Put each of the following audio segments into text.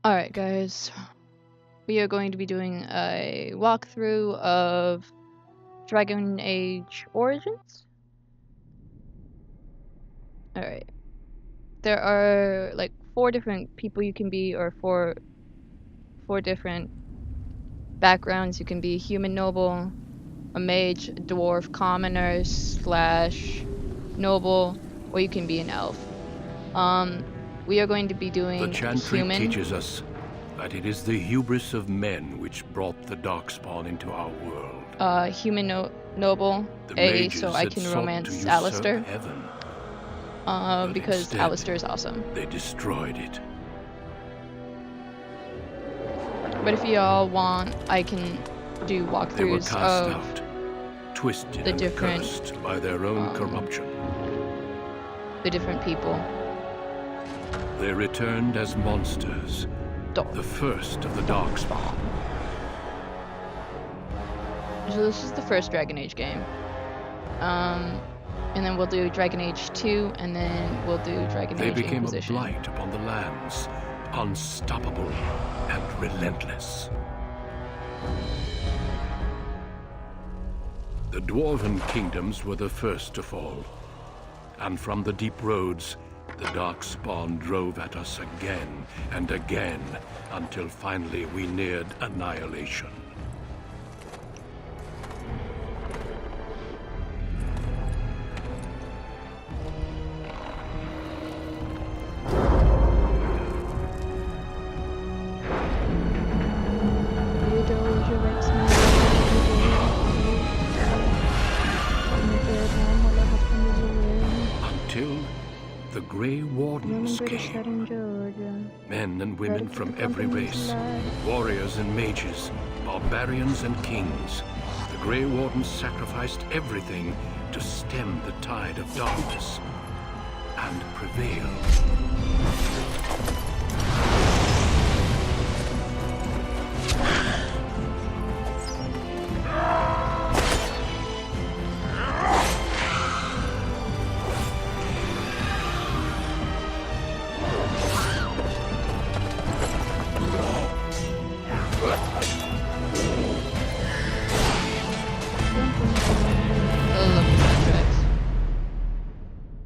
Alright guys, we are going to be doing a walkthrough of Dragon Age Origins. Alright, there are like 4 different people you can be, or four different backgrounds. You can be human noble, a mage, a dwarf, commoner / noble, or you can be an elf. We are going to be doing the chantry human. teaches us that it is the hubris of men which brought the darkspawn into our world. Human noble, so I can romance Alistair. Heaven, because instead, Alistair is awesome. They destroyed it. But if y'all want, I can do walkthroughs They were cast of out, twisted the and different, cursed by their own corruption. The different people. They returned as monsters, the first of the darkspawn. So this is the first Dragon Age game. And then we'll do Dragon Age 2, and then we'll do Dragon Age They became Inquisition. a blight upon the lands, unstoppable and relentless. The dwarven kingdoms were the first to fall, and from the deep roads, the darkspawn drove at us again and again, until finally we neared annihilation. The Grey Wardens came. Men and women from every race, warriors and mages, barbarians and kings. The Grey Wardens sacrificed everything to stem the tide of darkness and prevail.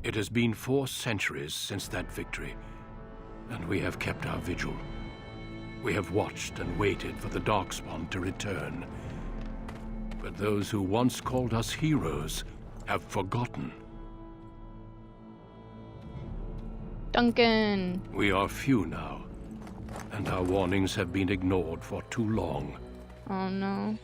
It has been 4 centuries since that victory, and we have kept our vigil. We have watched and waited for the darkspawn to return. But those who once called us heroes have forgotten. Duncan! We are few now, and our warnings have been ignored for too long. Oh no.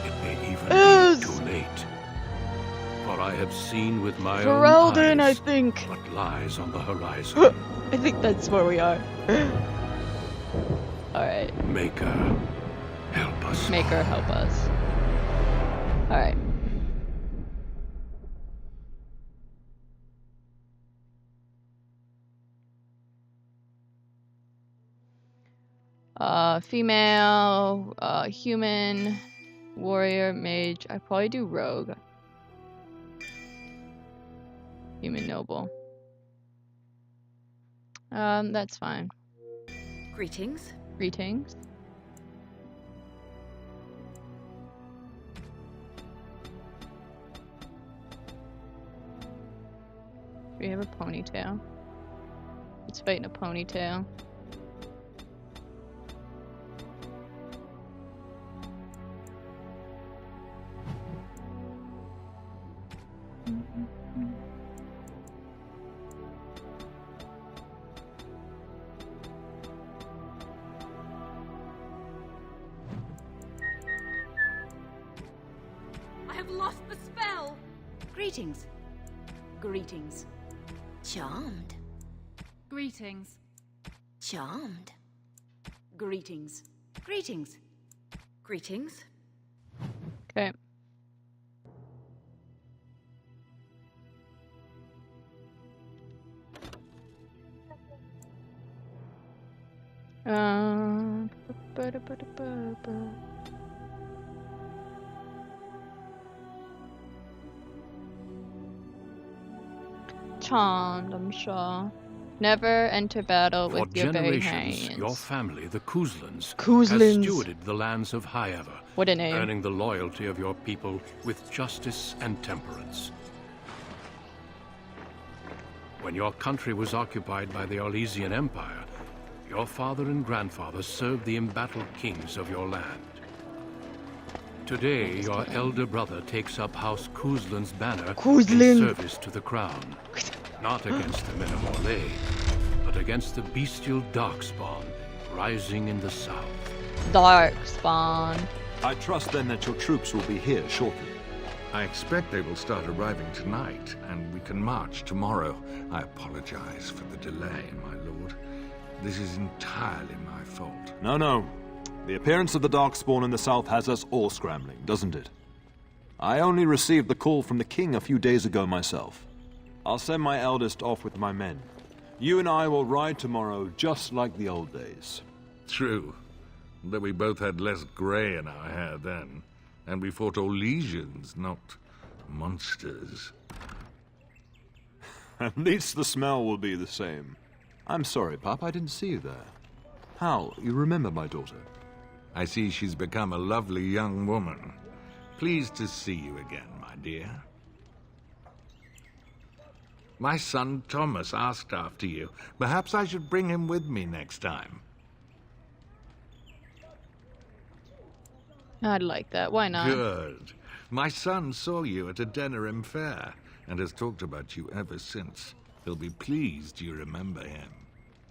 It may even be too late. For I have seen with my own eyes I think. what lies on the horizon. I think that's where we are. Alright. Maker, help us. Maker, help us. Alright. Female, human, warrior, mage. I'd probably do rogue. Human noble. That's fine. Greetings. Greetings. We have a ponytail. Let's fight in a ponytail. I have lost the spell. Greetings. Greetings. Charmed. Greetings. Charmed. Greetings. Greetings. Greetings. Okay. charmed, I'm sure. Never enter battle For with your bare generations, hands. your family, the Kuzlans, Kuzlans. has stewarded the lands of Highever, What a name. earning the loyalty of your people with justice and temperance. When your country was occupied by the Orlesian Empire, your father and grandfather served the embattled kings of your land. Today, your elder brother takes up House Kuzlan's banner in service to the crown. Not against the men of Orlais, but against the bestial Darkspawn rising in the south. Darkspawn. I trust then that your troops will be here shortly. I expect they will start arriving tonight, and we can march tomorrow. I apologize for the delay, my lord. This is entirely my fault. No. The appearance of the Darkspawn in the south has us all scrambling, doesn't it? I only received the call from the king a few days ago myself. I'll send my eldest off with my men. You and I will ride tomorrow just like the old days. True, though we both had less grey in our hair then, and we fought Orlesians, not monsters. At least the smell will be the same. I'm sorry, Pop, I didn't see you there. Hal, you remember my daughter? I see she's become a lovely young woman. Pleased to see you again, my dear. My son Thomas asked after you. Perhaps I should bring him with me next time. I'd like that. Why not? Good. My son saw you at a Denerim fair and has talked about you ever since. He'll be pleased you remember him.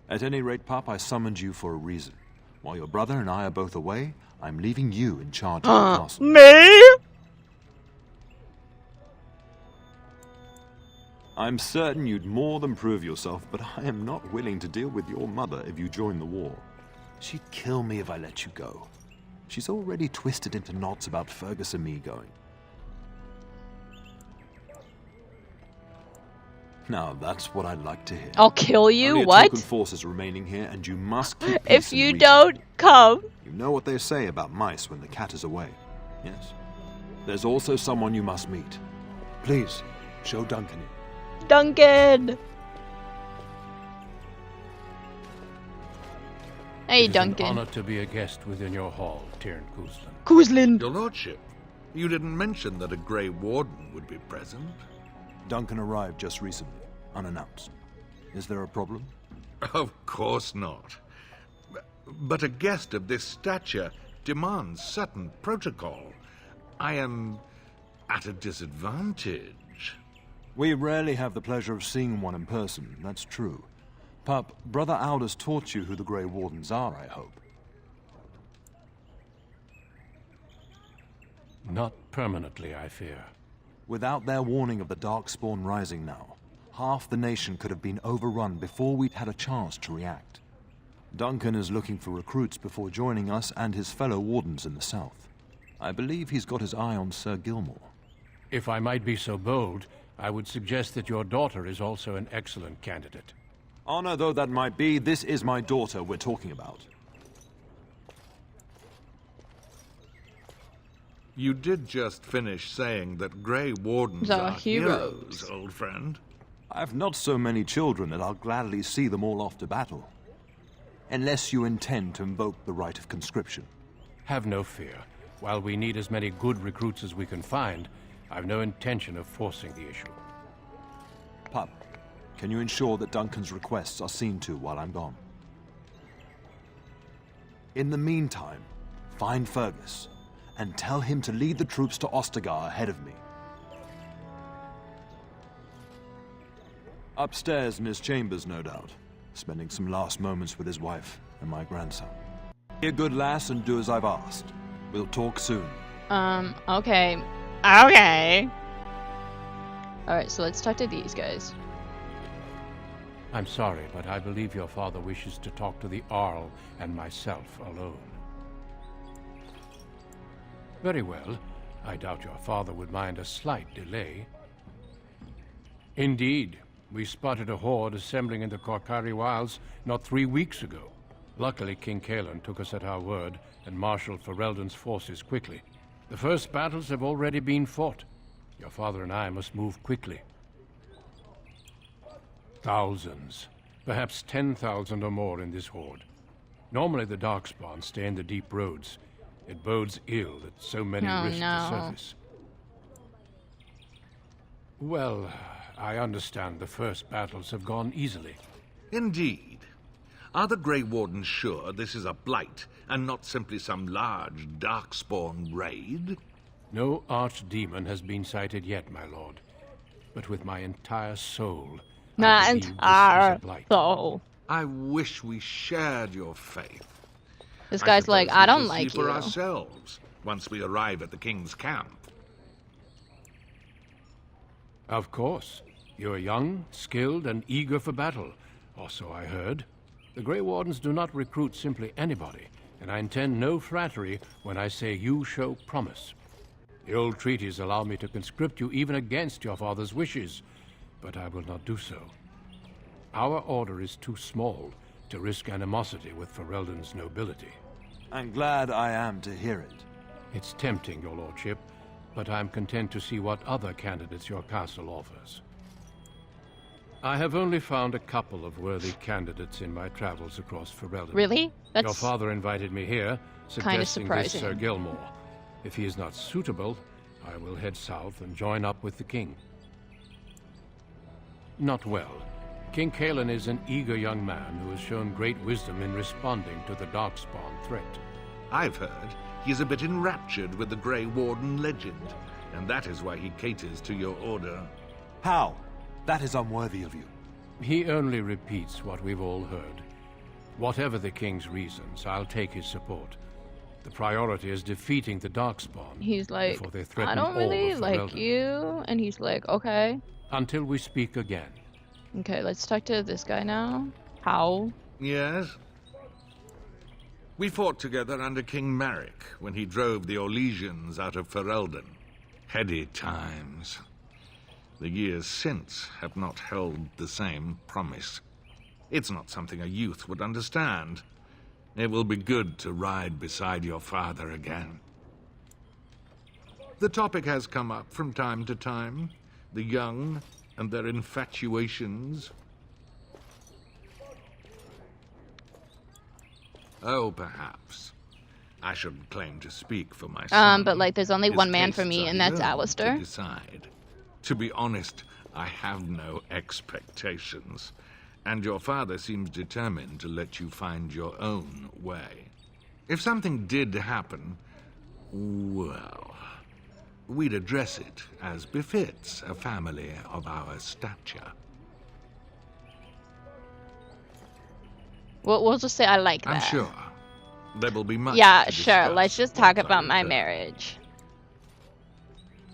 At any rate, Pop, I summoned you for a reason. While your brother and I are both away, I'm leaving you in charge of the castle. Me? I'm certain you'd more than prove yourself, but I am not willing to deal with your mother if you join the war. She'd kill me if I let you go. She's already twisted into knots about Fergus and me going. Now, that's what I'd like to hear. I'll kill you? Only a What? token forces remaining here, and you must keep peace If in you the region. don't come. You know what they say about mice when the cat is away. Yes. There's also someone you must meet. Please, show Duncan in. Duncan! Hey, It is Duncan. an honor to be a guest within your hall, Tyrant Kuzlan. Kuzlin. Your lordship, you didn't mention that a Grey Warden would be present. Duncan arrived just recently, unannounced. Is there a problem? Of course not. But a guest of this stature demands certain protocol. I am at a disadvantage. We rarely have the pleasure of seeing one in person, that's true. Pup, Brother Aldous taught you who the Grey Wardens are, I hope. Not permanently, I fear. Without their warning of the Darkspawn rising now, half the nation could have been overrun before we'd had a chance to react. Duncan is looking for recruits before joining us and his fellow wardens in the south. I believe he's got his eye on Sir Gilmore. If I might be so bold, I would suggest that your daughter is also an excellent candidate. Honor though that might be, this is my daughter we're talking about. You did just finish saying that Grey Wardens Are are heroes. heroes, old friend. I've not so many children that I'll gladly see them all off to battle. Unless you intend to invoke the right of conscription. Have no fear. While we need as many good recruits as we can find, I've no intention of forcing the issue. Pup, can you ensure that Duncan's requests are seen to while I'm gone? In the meantime, find Fergus, and tell him to lead the troops to Ostagar ahead of me. Upstairs in his chambers, no doubt, spending some last moments with his wife and my grandson. Be a good lass and do as I've asked. We'll talk soon. Okay. Okay. Alright, so let's talk to these guys. I'm sorry, but I believe your father wishes to talk to the Arl and myself alone. Very well. I doubt your father would mind a slight delay. Indeed. We spotted a horde assembling in the Korkari Wilds not 3 weeks ago. Luckily, King Kaelan took us at our word and marshaled Ferelden's forces quickly. The first battles have already been fought. Your father and I must move quickly. Thousands. Perhaps 10,000 or more in this horde. Normally the Darkspawn stay in the deep roads. It bodes ill that so many risk the surface. Well, I understand the first battles have gone easily. Indeed. Are the Grey Wardens sure this is a blight, and not simply some large Darkspawn raid? No archdemon has been sighted yet, my lord. But with my entire soul, My I believe this is a entire blight. soul. I wish we shared your faith. This guy's like, suppose I we don't shall like see for you. ourselves once we arrive at the king's camp. Of course. You are young, skilled, and eager for battle. Or so I heard. The Grey Wardens do not recruit simply anybody, and I intend no flattery when I say you show promise. The old treaties allow me to conscript you even against your father's wishes, but I will not do so. Our order is too small to risk animosity with Ferelden's nobility. I'm glad I am to hear it. It's tempting, your lordship, but I'm content to see what other candidates your castle offers. I have only found a couple of worthy candidates in my travels across Ferelden. Really? Your That's father invited me here, kind of suggesting this surprising. Sir Gilmore. If he is not suitable, I will head south and join up with the king. Not well. King Kalen is an eager young man who has shown great wisdom in responding to the Darkspawn threat. I've heard he's a bit enraptured with the Grey Warden legend, and that is why he caters to your order. How? That is unworthy of you. He only repeats what we've all heard. Whatever the king's reasons, I'll take his support. The priority is defeating the Darkspawn. He's like, before they I threaten don't all really of like Ferelden. you. And he's like, okay. Until we speak again. Okay, let's talk to this guy now. How? Yes? We fought together under King Marek when he drove the Orlesians out of Ferelden. Heady times. The years since have not held the same promise. It's not something a youth would understand. It will be good to ride beside your father again. The topic has come up from time to time. The young and their infatuations. Oh, perhaps. I shouldn't claim to speak for my son. But like, there's only His one man for tastes me, are and that's yours to Alistair. decide. To be honest, I have no expectations. And your father seems determined to let you find your own way. If something did happen, well, we'd address it as befits a family of our stature. We'll just say I like that. I'm sure there will be much Yeah, to sure. discuss Let's just talk once I about my return. marriage.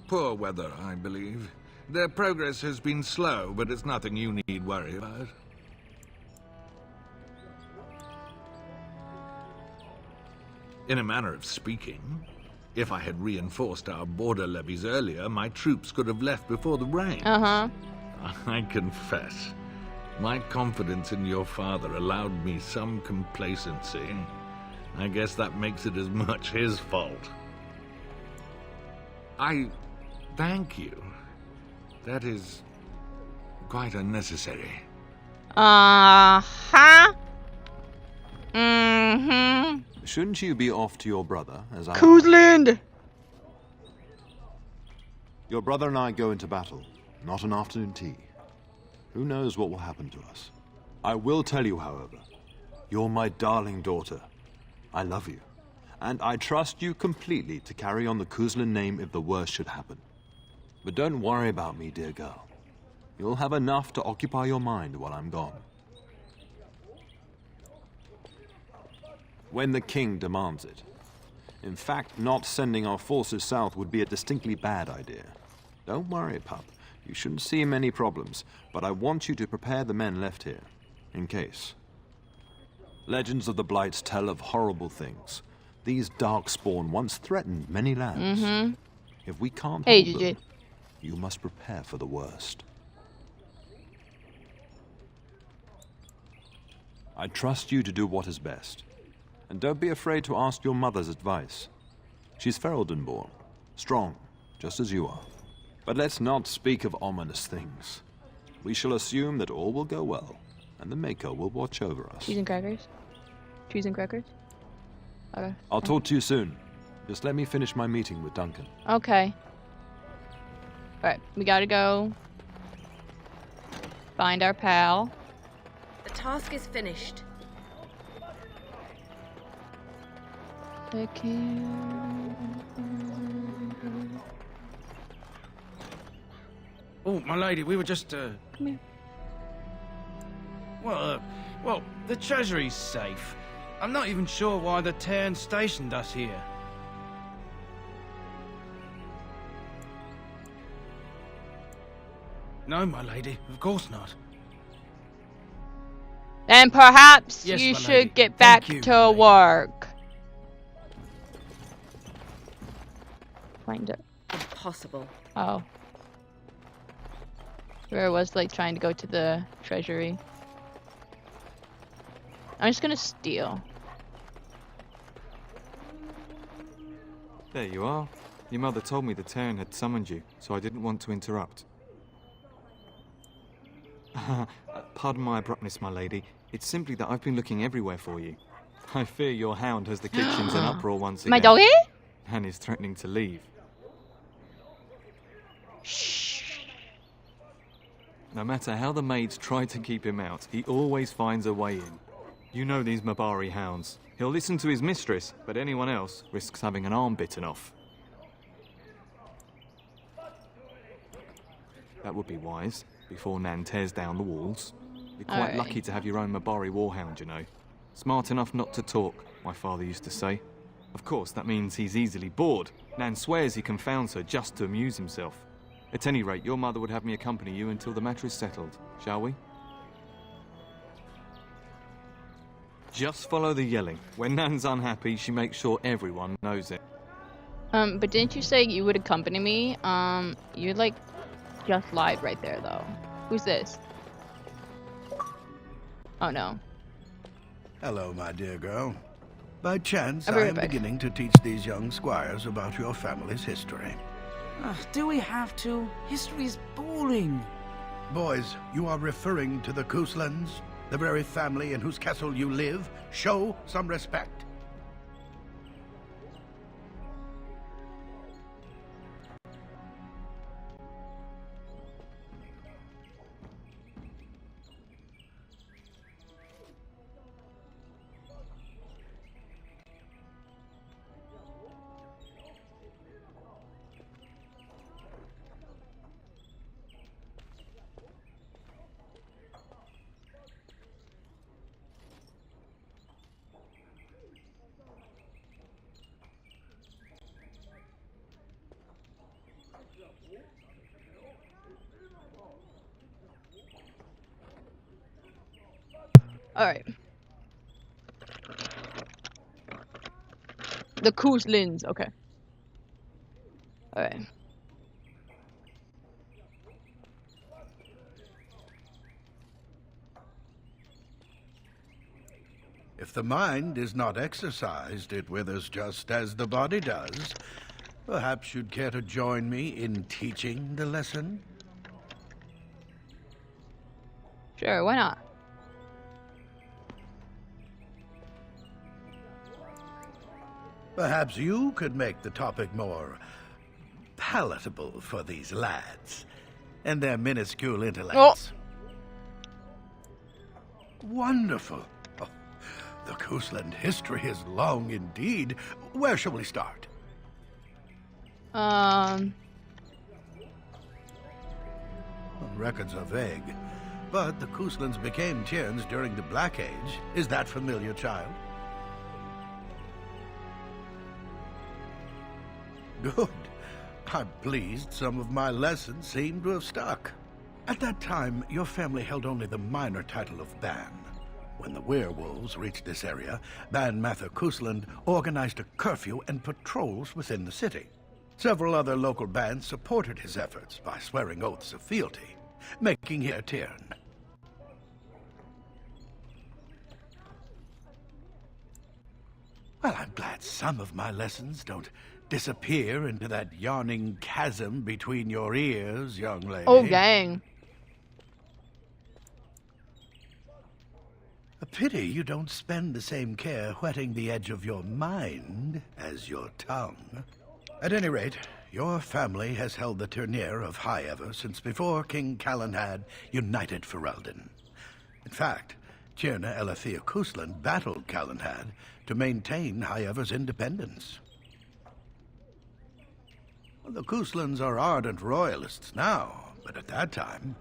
Poor weather, I believe. Their progress has been slow, but it's nothing you need worry about. In a manner of speaking, if I had reinforced our border levies earlier, my troops could have left before the rain. Uh-huh. I confess, my confidence in your father allowed me some complacency. I guess that makes it as much his fault. I thank you. That is quite unnecessary. Uh-huh. Mm-hmm. Shouldn't you be off to your brother, as I... Kool-Aid! Your brother and I go into battle, not an afternoon tea. Who knows what will happen to us? I will tell you, however, you're my darling daughter. I love you, and I trust you completely to carry on the Kuzlin name if the worst should happen. But don't worry about me, dear girl. You'll have enough to occupy your mind while I'm gone. When the king demands it. In fact, not sending our forces south would be a distinctly bad idea. Don't worry, pup. You shouldn't see many problems, but I want you to prepare the men left here, in case. Legends of the Blights tell of horrible things. These Darkspawn once threatened many lands. Mm-hmm. If we can't Hey, hold GG. them, you must prepare for the worst. I trust you to do what is best. And don't be afraid to ask your mother's advice. She's Ferelden-born, strong, just as you are. But let's not speak of ominous things. We shall assume that all will go well, and the Mako will watch over us. Cheese and crackers? Cheese and crackers? Okay. I'll talk to you soon. Just let me finish my meeting with Duncan. Okay. Alright, we gotta go find our pal. The task is finished. Take care. Oh, my lady, we were just, Come here. Well, the treasury's safe. I'm not even sure why the Terran stationed us here. No, my lady, of course not. Then perhaps Yes, you my should lady. get back Thank you, to my lady. work. Find it. Impossible. Oh. Where I was like trying to go to the treasury. I'm just gonna steal. There you are. Your mother told me the Terran had summoned you, so I didn't want to interrupt. Pardon my abruptness, my lady. It's simply that I've been looking everywhere for you. I fear your hound has the kitchens in uproar once again. My doggy? And is threatening to leave. Shh. No matter how the maids try to keep him out, he always finds a way in. You know these Mabari hounds. He'll listen to his mistress, but anyone else risks having an arm bitten off. That would be wise, before Nan tears down the walls. You're quite Alright. lucky to have your own Mabari warhound, you know. Smart enough not to talk, my father used to say. Of course, that means he's easily bored. Nan swears he confounds her just to amuse himself. At any rate, your mother would have me accompany you until the matter is settled, shall we? Just follow the yelling. When Nan's unhappy, she makes sure everyone knows it. But didn't you say you would accompany me? You like just lied right there though. Who's this? Oh no. Hello, my dear girl. By chance, I'll be I right am back. beginning to teach these young squires about your family's history. Do we have to? History's boring. Boys, you are referring to the Kooslands, the very family in whose castle you live. Show some respect. Alright. The Kooslands, okay. Alright. If the mind is not exercised, it withers just as the body does. Perhaps you'd care to join me in teaching the lesson? Sure, why not? Perhaps you could make the topic more palatable for these lads and their minuscule intellects. Wonderful. Oh, the Koosland history is long indeed. Where shall we start? Records are vague, but the Kooslands became Tierns during the Black Age. Is that familiar, child? Good. I'm pleased some of my lessons seem to have stuck. At that time, your family held only the minor title of Ban. When the werewolves reached this area, Ban Mather Koosland organized a curfew and patrols within the city. Several other local bands supported his efforts by swearing oaths of fealty, making him a Tiern. Well, I'm glad some of my lessons don't disappear into that yawning chasm between your ears, young lady. Oh, dang. A pity you don't spend the same care whetting the edge of your mind as your tongue. At any rate, your family has held the tournure of High Ever since before King Calenhad united Ferelden. In fact, Tierna Elethea Cousland battled Calenhad to maintain High Ever's independence. Well, the Couslands are ardent royalists now, but at that time,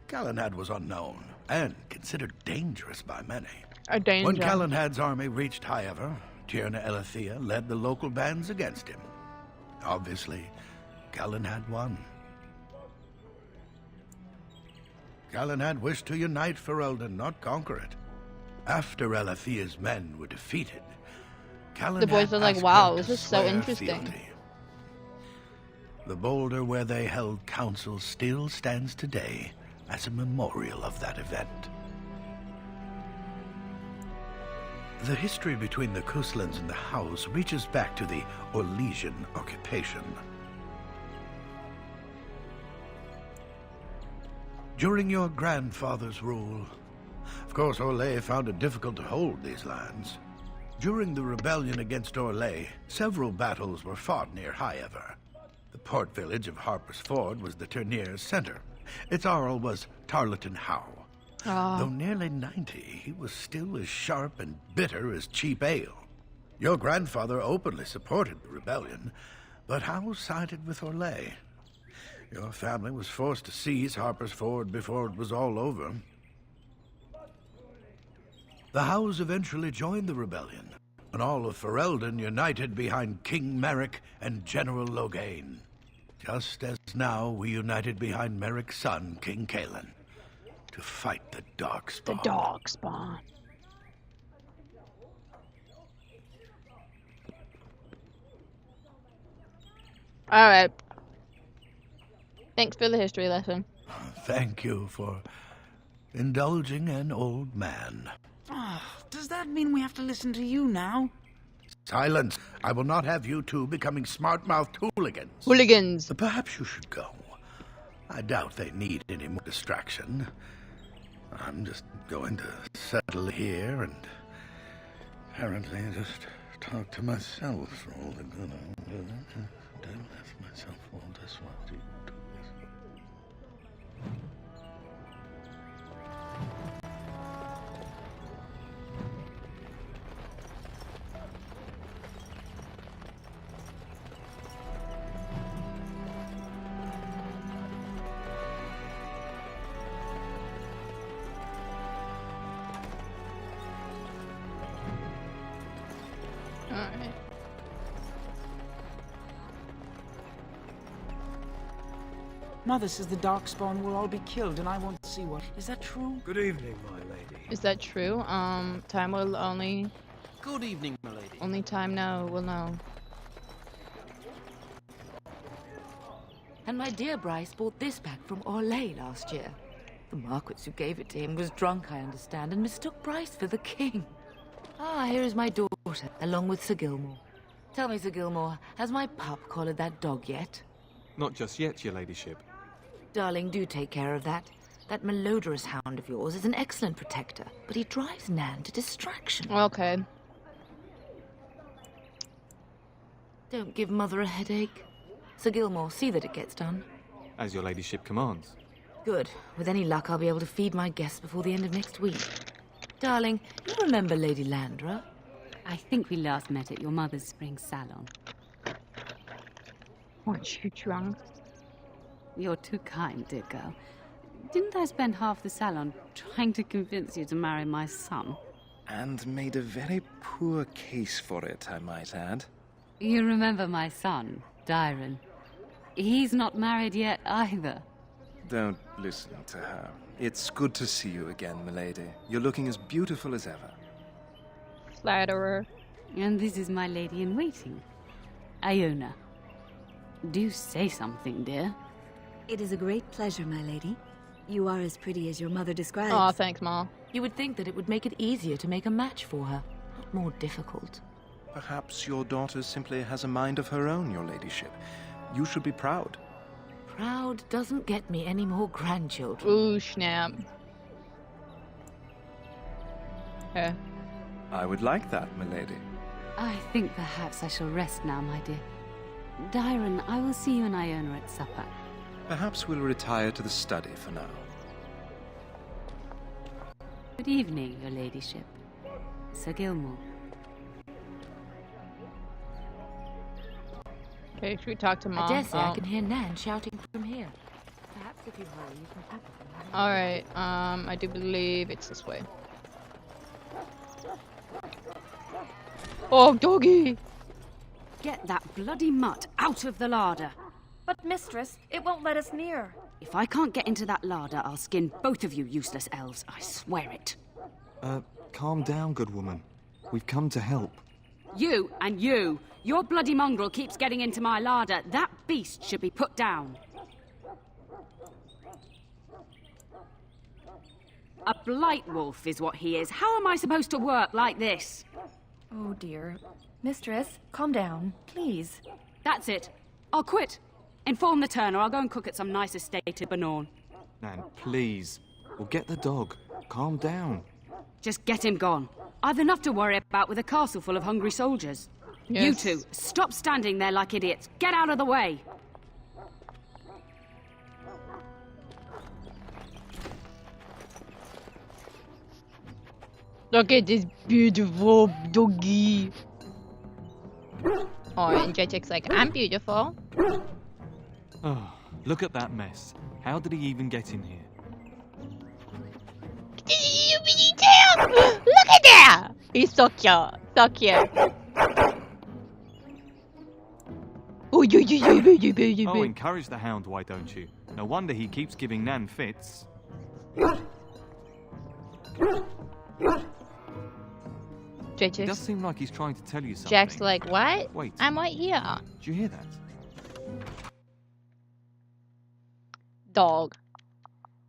Calenhad was unknown and considered dangerous by many. A danger. When Calenhad's army reached High Ever, Tierna Elethea led the local bands against him. Obviously, Calenhad won. Calenhad wished to unite Ferelden, not conquer it. After Elethea's men were defeated, Calenhad The boys are like, asked wow, her this to is so swear interesting. fealty. The boulder where they held council still stands today as a memorial of that event. The history between the Couslands and the House reaches back to the Orlesian occupation. During your grandfather's rule, of course, Orlais found it difficult to hold these lands. During the rebellion against Orlais, several battles were fought near High Ever. The port village of Harper's Ford was the tourneur's center. Its Jarl was Tarleton Howe. Though nearly 90, he was still as sharp and bitter as cheap ale. Your grandfather openly supported the rebellion, but Howe sided with Orlais. Your family was forced to seize Harper's Ford before it was all over. The Howes eventually joined the rebellion, and all of Ferelden united behind King Merrick and General Loghain. Just as now we united behind Merrick's son, King Cailan, to fight the Darkspawn. The Darkspawn. Alright. Thanks for the history lesson. Thank you for indulging an old man. Does that mean we have to listen to you now? Silence! I will not have you two becoming smart-mouthed hooligans. Hooligans! Perhaps you should go. I doubt they need any more distraction. I'm just going to settle here and apparently just talk to myself for all the good of it. Don't let myself all this while you do this. Alright. Mother says the Darkspawn will all be killed, and I want to see what. Is that true? Good evening, my lady. Is that true? Time will only... Good evening, my lady. Only time will know. And my dear Bryce bought this back from Orlais last year. The Marquis who gave it to him was drunk, I understand, and mistook Bryce for the king. Ah, here is my daughter, along with Sir Gilmore. Tell me, Sir Gilmore, has my pup collared that dog yet? Not just yet, your ladyship. Darling, do take care of that. That malodorous hound of yours is an excellent protector, but he drives Nan to distraction. Okay. Don't give Mother a headache. Sir Gilmore, see that it gets done. As your ladyship commands. Good. With any luck, I'll be able to feed my guests before the end of next week. Darling, you remember Lady Landra? I think we last met at your mother's spring salon. Aren't you drunk? You're too kind, dear girl. Didn't I spend half the salon trying to convince you to marry my son? And made a very poor case for it, I might add. You remember my son, Dyron. He's not married yet either. Don't listen to her. It's good to see you again, milady. You're looking as beautiful as ever. Flatterer. And this is my lady-in-waiting, Iona. Do say something, dear. It is a great pleasure, my lady. You are as pretty as your mother describes. Aw, thanks, Ma. You would think that it would make it easier to make a match for her, not more difficult. Perhaps your daughter simply has a mind of her own, your ladyship. You should be proud. Proud doesn't get me any more grandchildren. Ooh, snap. Yeah. I would like that, milady. I think perhaps I shall rest now, my dear. Dyron, I will see you and Iona at supper. Perhaps we'll retire to the study for now. Good evening, your ladyship. Sir Gilmore. Okay, should we talk to Mom? I dare say I can hear Nan shouting from here. Perhaps if you hurry, you can keep it. Alright, I do believe it's this way. Oh, doggy! Get that bloody mutt out of the larder. But, mistress, it won't let us near. If I can't get into that larder, I'll skin both of you useless elves. I swear it. Calm down, good woman. We've come to help. You and you. Your bloody mongrel keeps getting into my larder. That beast should be put down. A blight wolf is what he is. How am I supposed to work like this? Oh, dear. Mistress, calm down, please. That's it. I'll quit. Inform the turner. I'll go and cook at some nice estate in Banorn. Nan, please. We'll get the dog. Calm down. Just get him gone. I've enough to worry about with a castle full of hungry soldiers. Yes. You two, stop standing there like idiots. Get out of the way. Look at this beautiful doggy. Oh, and Jetic's like, I'm beautiful. Oh, look at that mess. How did he even get in here? Look at that! He's so cute. So cute. Oh, encourage the hound, why don't you? No wonder he keeps giving Nan fits. It does seem like he's trying to tell you something. Jack's like, what? Wait. I'm right here. Did you hear that? Dog.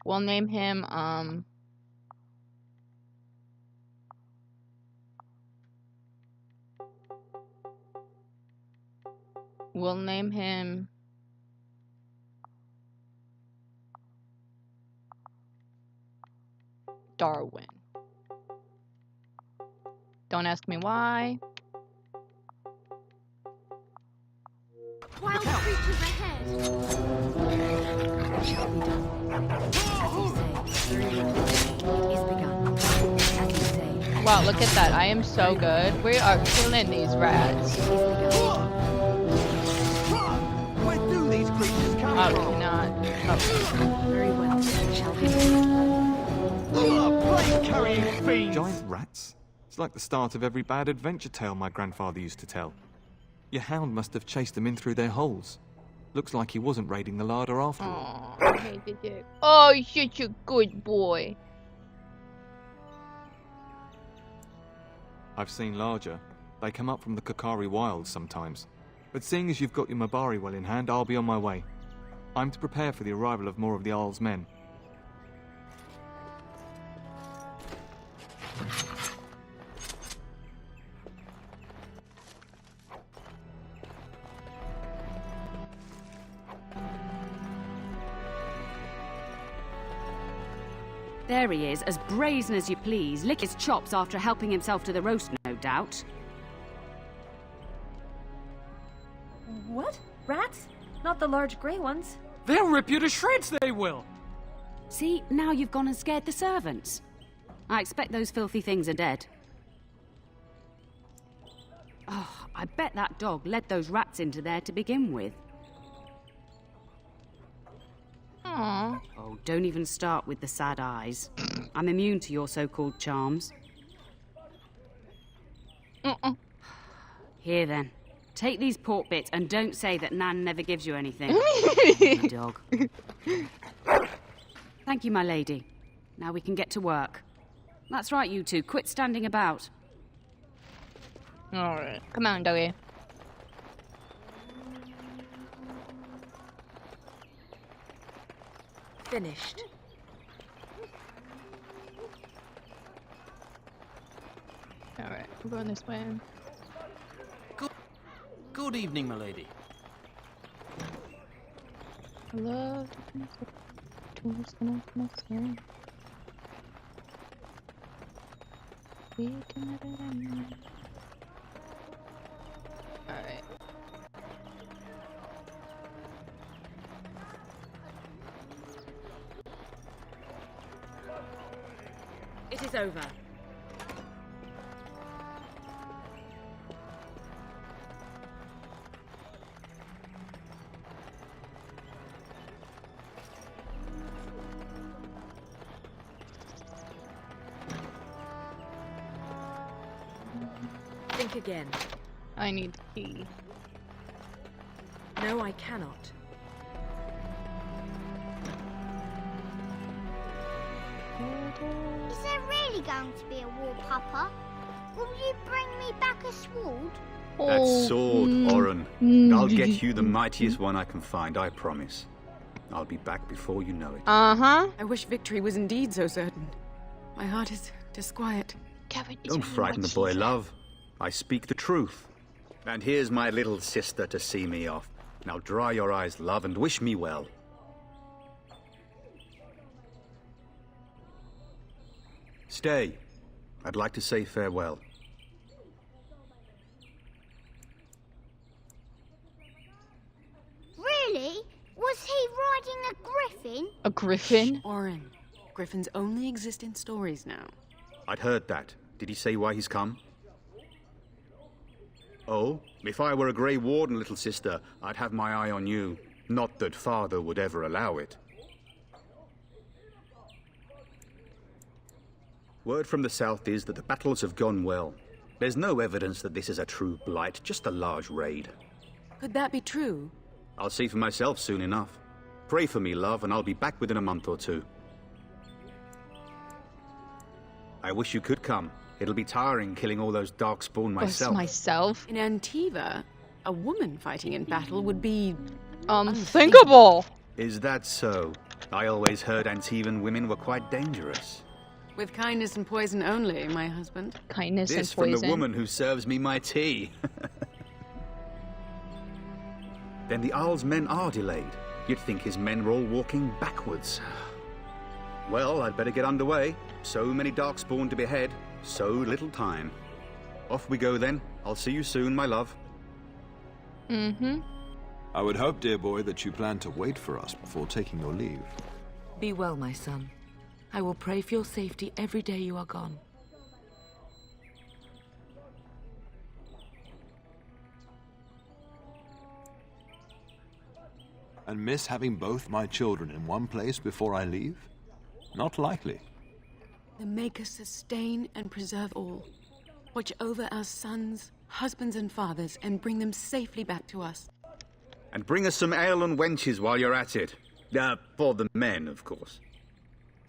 We'll name him, we'll name him Darwin. Don't ask me why. Wild creatures ahead! Shall be done. As you say, is begun. As you say. Wow, look at that. I am so good. We are killing these rats. Where do these creatures come Oh, from? cannot. Oh. Very well. Shall be done. Plague-carrying fiends! Giant rats? It's like the start of every bad adventure tale my grandfather used to tell. Your hound must have chased them in through their holes. Looks like he wasn't raiding the larder after all. Oh, I hate the dick. Oh, you're such a good boy. I've seen larger. They come up from the Kokari wilds sometimes. But seeing as you've got your Mabari well in hand, I'll be on my way. I'm to prepare for the arrival of more of the Isle's men. There he is, as brazen as you please. Lick his chops after helping himself to the roast, no doubt. What? Rats? Not the large grey ones? They'll rip you to shreds, they will! See, now you've gone and scared the servants. I expect those filthy things are dead. Oh, I bet that dog led those rats into there to begin with. Aww. Oh, don't even start with the sad eyes. I'm immune to your so-called charms. Here then. Take these pork bits and don't say that Nan never gives you anything. Dog. Thank you, my lady. Now we can get to work. That's right, you two. Quit standing about. Alright. Come on, doggy. Finished. Alright, we're going this way. Good evening, my lady. I love tools and We can never end. Alright. It is over. Think again. I need the key. No, I cannot. Is there really going to be a war, Papa? Will you bring me back a sword? That sword, Oren. I'll get you the mightiest one I can find, I promise. I'll be back before you know it. Uh-huh. I wish victory was indeed so certain. My heart is disquiet. Don't frighten the boy, love. I speak the truth. And here's my little sister to see me off. Now dry your eyes, love, and wish me well. Stay. I'd like to say farewell. Really? Was he riding a griffin? A griffin? Oren, griffins only exist in stories now. I'd heard that. Did he say why he's come? Oh, if I were a Grey Warden, little sister, I'd have my eye on you. Not that father would ever allow it. Word from the south is that the battles have gone well. There's no evidence that this is a true blight, just a large raid. Could that be true? I'll see for myself soon enough. Pray for me, love, and I'll be back within a month or two. I wish you could come. It'll be tiring killing all those darkspawn myself. In Antiva, a woman fighting in battle would be... unthinkable! Is that so? I always heard Antivan women were quite dangerous. With kindness and poison only, my husband. Kindness This and poison. from the woman who serves me my tea. Then the Arl's men are delayed. You'd think his men were all walking backwards. Well, I'd better get underway. So many darkspawn to behead, so little time. Off we go then. I'll see you soon, my love. Mm-hmm. I would hope, dear boy, that you plan to wait for us before taking your leave. Be well, my son. I will pray for your safety every day you are gone. And miss having both my children in one place before I leave? Not likely. The Maker sustain and preserve all. Watch over our sons, husbands and fathers, and bring them safely back to us. And bring us some ale and wenches while you're at it. For the men, of course.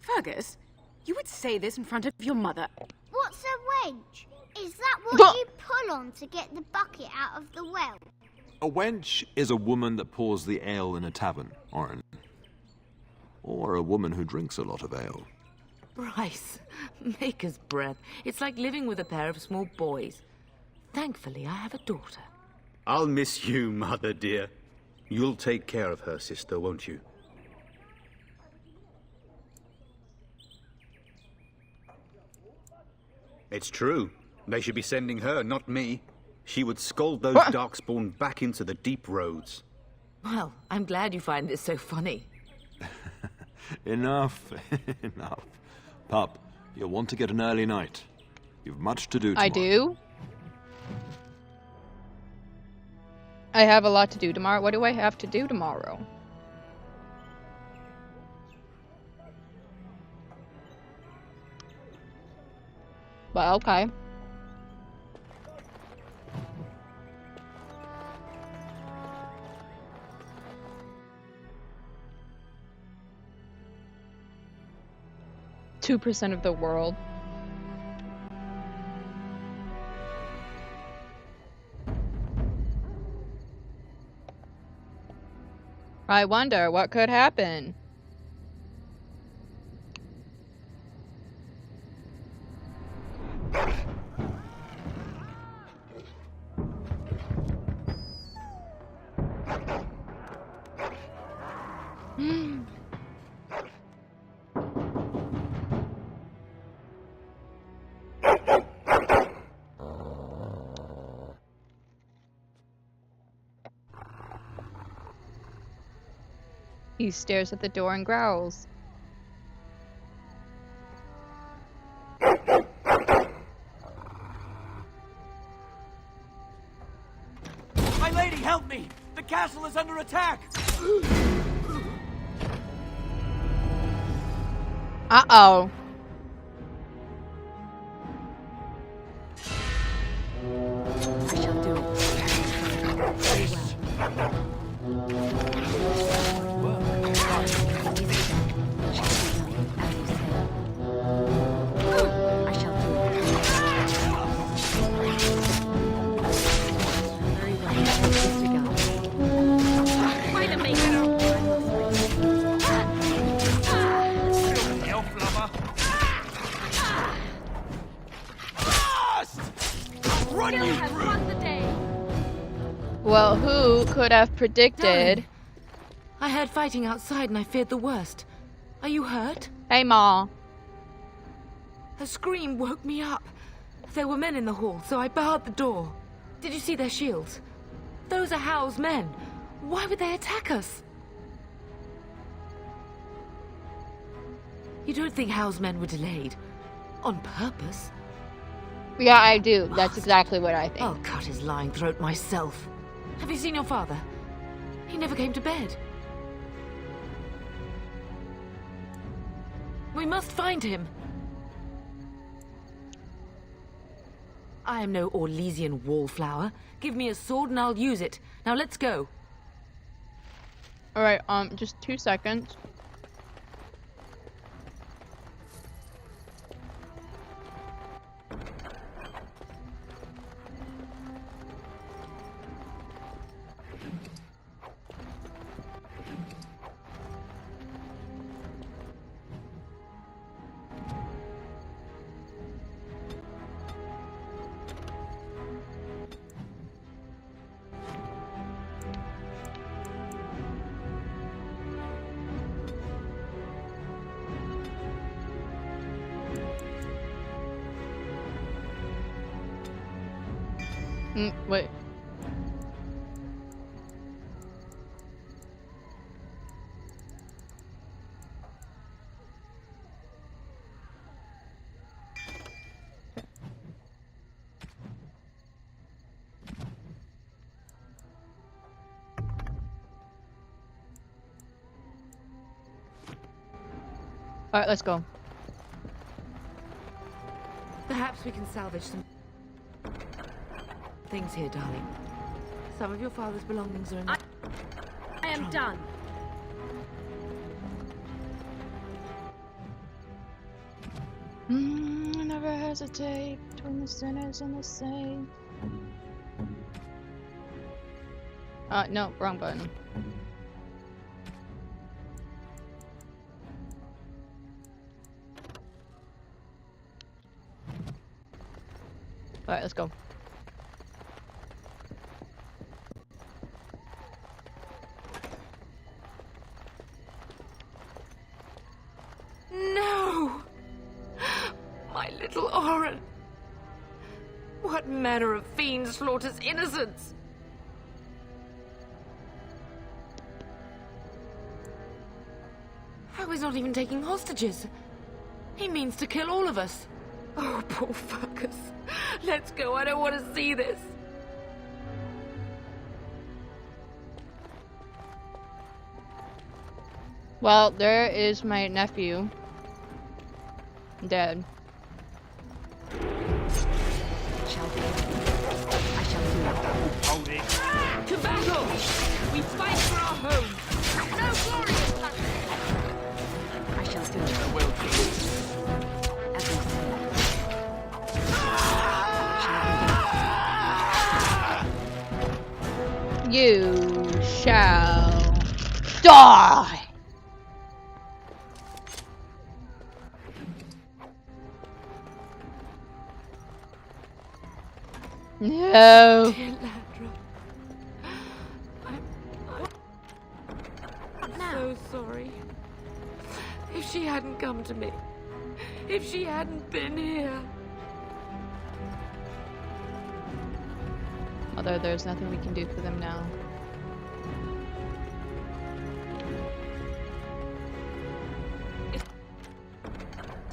Fergus, you would say this in front of your mother. What's a wench? Is that what you pull on to get the bucket out of the well? A wench is a woman that pours the ale in a tavern, Oren. Or a woman who drinks a lot of ale. Bryce, maker's breath. It's like living with a pair of small boys. Thankfully, I have a daughter. I'll miss you, mother dear. You'll take care of her, sister, won't you? It's true. They should be sending her, not me. She would scold those darkspawn back into the deep roads. Well, I'm glad you find this so funny. Enough. Enough. Pup, you'll want to get an early night. You've much to do tomorrow. I do? I have a lot to do tomorrow. What do I have to do tomorrow? Well, okay. %2 of the world. I wonder what could happen. He stares at the door and growls. My lady, help me! The castle is under attack! Uh-oh. I shall do it. Very well. I shall do it. Very well. Disregard. Why the maker? Elf lover! Run, Still you has brute! won the day. Well, who could have predicted? I heard fighting outside and I feared the worst. Are you hurt? Hey, Ma. A scream woke me up. There were men in the hall, so I barred the door. Did you see their shields? Those are Hal's men. Why would they attack us? You don't think Hal's men were delayed? On purpose? Yeah, I do. That's exactly what I think. I'll cut his lying throat myself. Have you seen your father? He never came to bed. We must find him. I am no Orlesian wallflower. Give me a sword and I'll use it. Now let's go. Alright, just 2 seconds. Wait. Alright, let's go. Perhaps we can salvage some things here, darling. Some of your father's belongings are in I am done. Never hesitate between the sinners and the saints. No, wrong button. Alright, let's go. No! My little Oren! What manner of fiend slaughters innocents? How is not even taking hostages? He means to kill all of us. Oh, poor fuckers. Let's go, I don't want to see this. Well, there is my nephew. Dead. Hold it. To battle! We fight for our home. No glorious country. I shall do it. Well, You shall die! No. I'm so sorry. If she hadn't come to me, if she hadn't been here. Although there's nothing we can do for them now.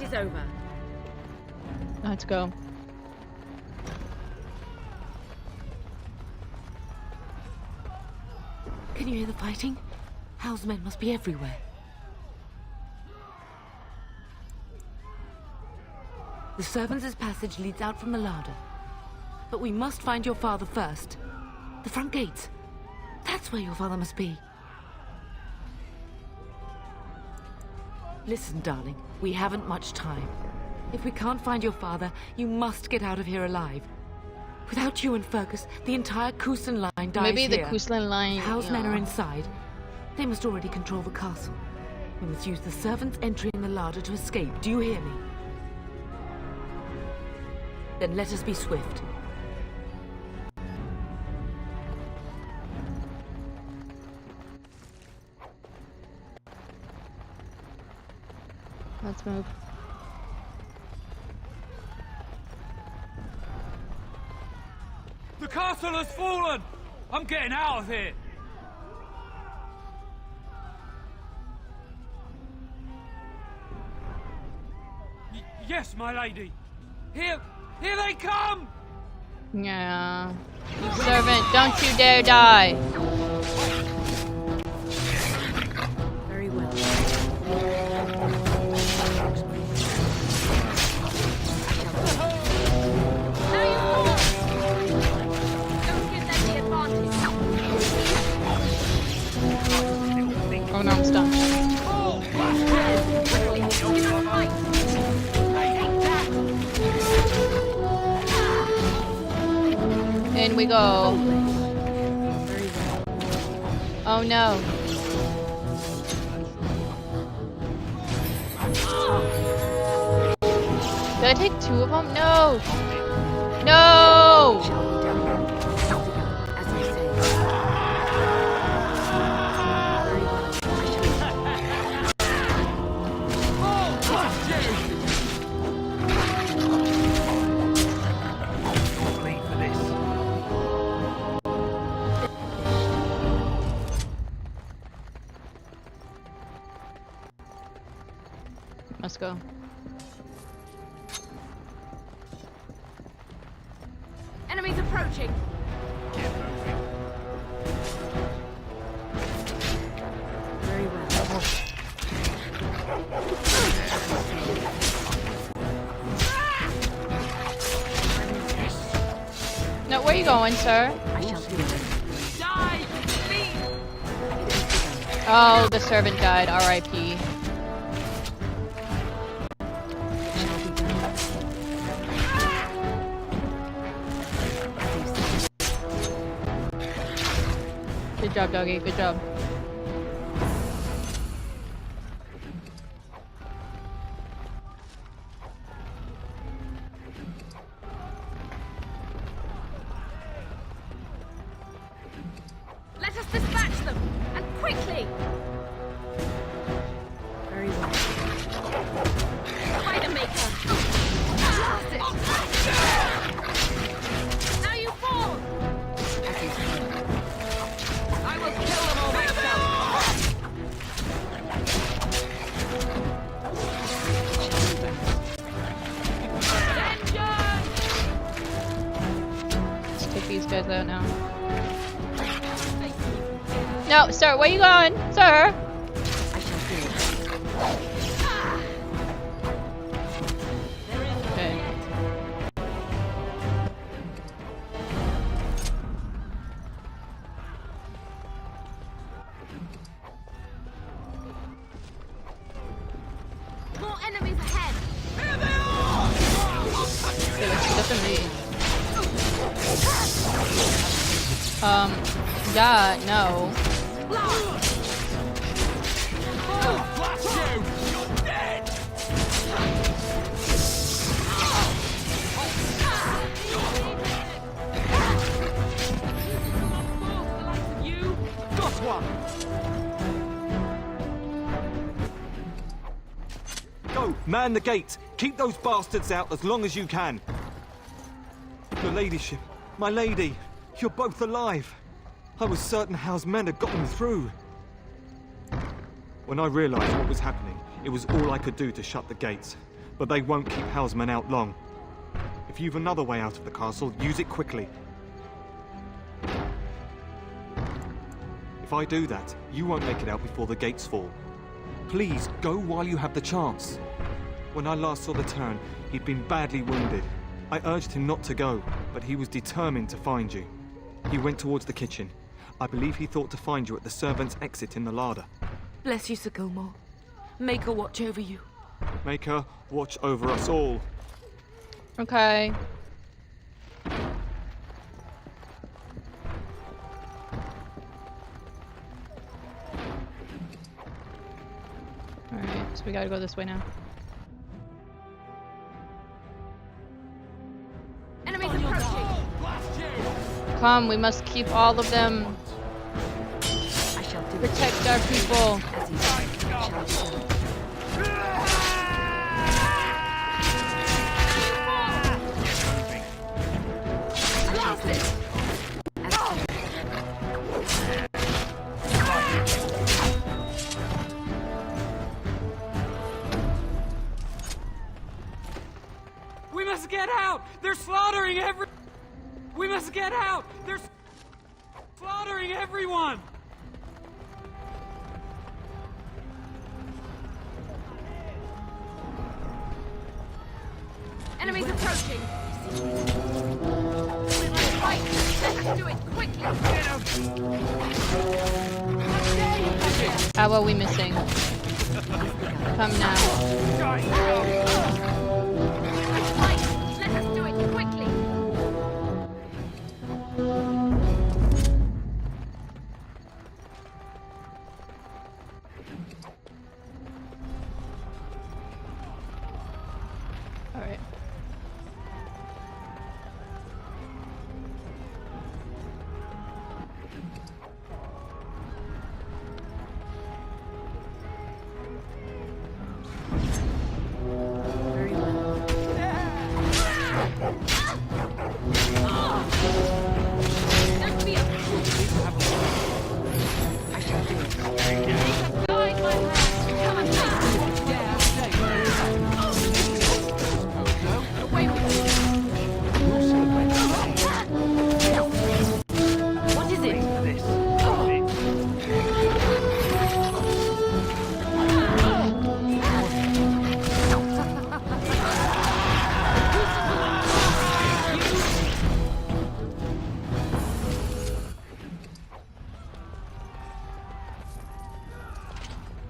is over. Let's go. Can you hear the fighting? Hal's men must be everywhere. The servants' passage leads out from the larder. But we must find your father first. The front gates. That's where your father must be. Listen, darling, we haven't much time. If we can't find your father, you must get out of here alive. Without you and Fergus, the entire Kusan line dies Maybe the here. Kusan line. Hal's men are inside. They must already control the castle. We must use the servants' entry in the larder to escape. Do you hear me? Then let us be swift. Let's move. The castle has fallen! I'm getting out of here! Yes, my lady! Here they come! Yeah. Servant, don't you dare die! Very well. Oh no, I'm stunned. In we go. Oh no. Did I take two of them? No! No! Let's go. Enemies approaching. Very well. No, where are you going, sir? I shall do it. Die, please. Oh, the servant died. R.I.P. Good job, doggy. Good job. Let us dispatch them, and quickly. Very well. Spider-Maker. Blast it. Now you fall. I will kill them all myself. Let's take these guys out now. No, sir, where you going? Sir? Okay. More enemies ahead. Okay, let's get up and read. Yeah, no. Go, man the gates. Keep those bastards out as long as you can. Your ladyship, my lady, you're both alive. I was certain Hal's men had gotten through. When I realized what was happening, it was all I could do to shut the gates. but they won't keep Hal's men out long. If you've another way out of the castle, use it quickly. If I do that, you won't make it out before the gates fall. Please, go while you have the chance. When I last saw the Turn, he'd been badly wounded. I urged him not to go, but he was determined to find you. He went towards the kitchen. I believe he thought to find you at the servants' exit in the larder. Bless you, Sir Gilmore. Make her watch over you. Make her watch over us all. Okay. Alright, so we gotta go this way now. Enemies approaching! Come, we must keep all of them. I shall do Protect our people. as he shall do. We must get out! They're slaughtering every... We must get out! They're slaughtering everyone! Enemies approaching! We must fight! Let's do it quickly! How are we missing? Come now. Let us do it quickly! Alright. Very well. Let me up! I shall do it. Guide my hand! Come and away with you! What is it?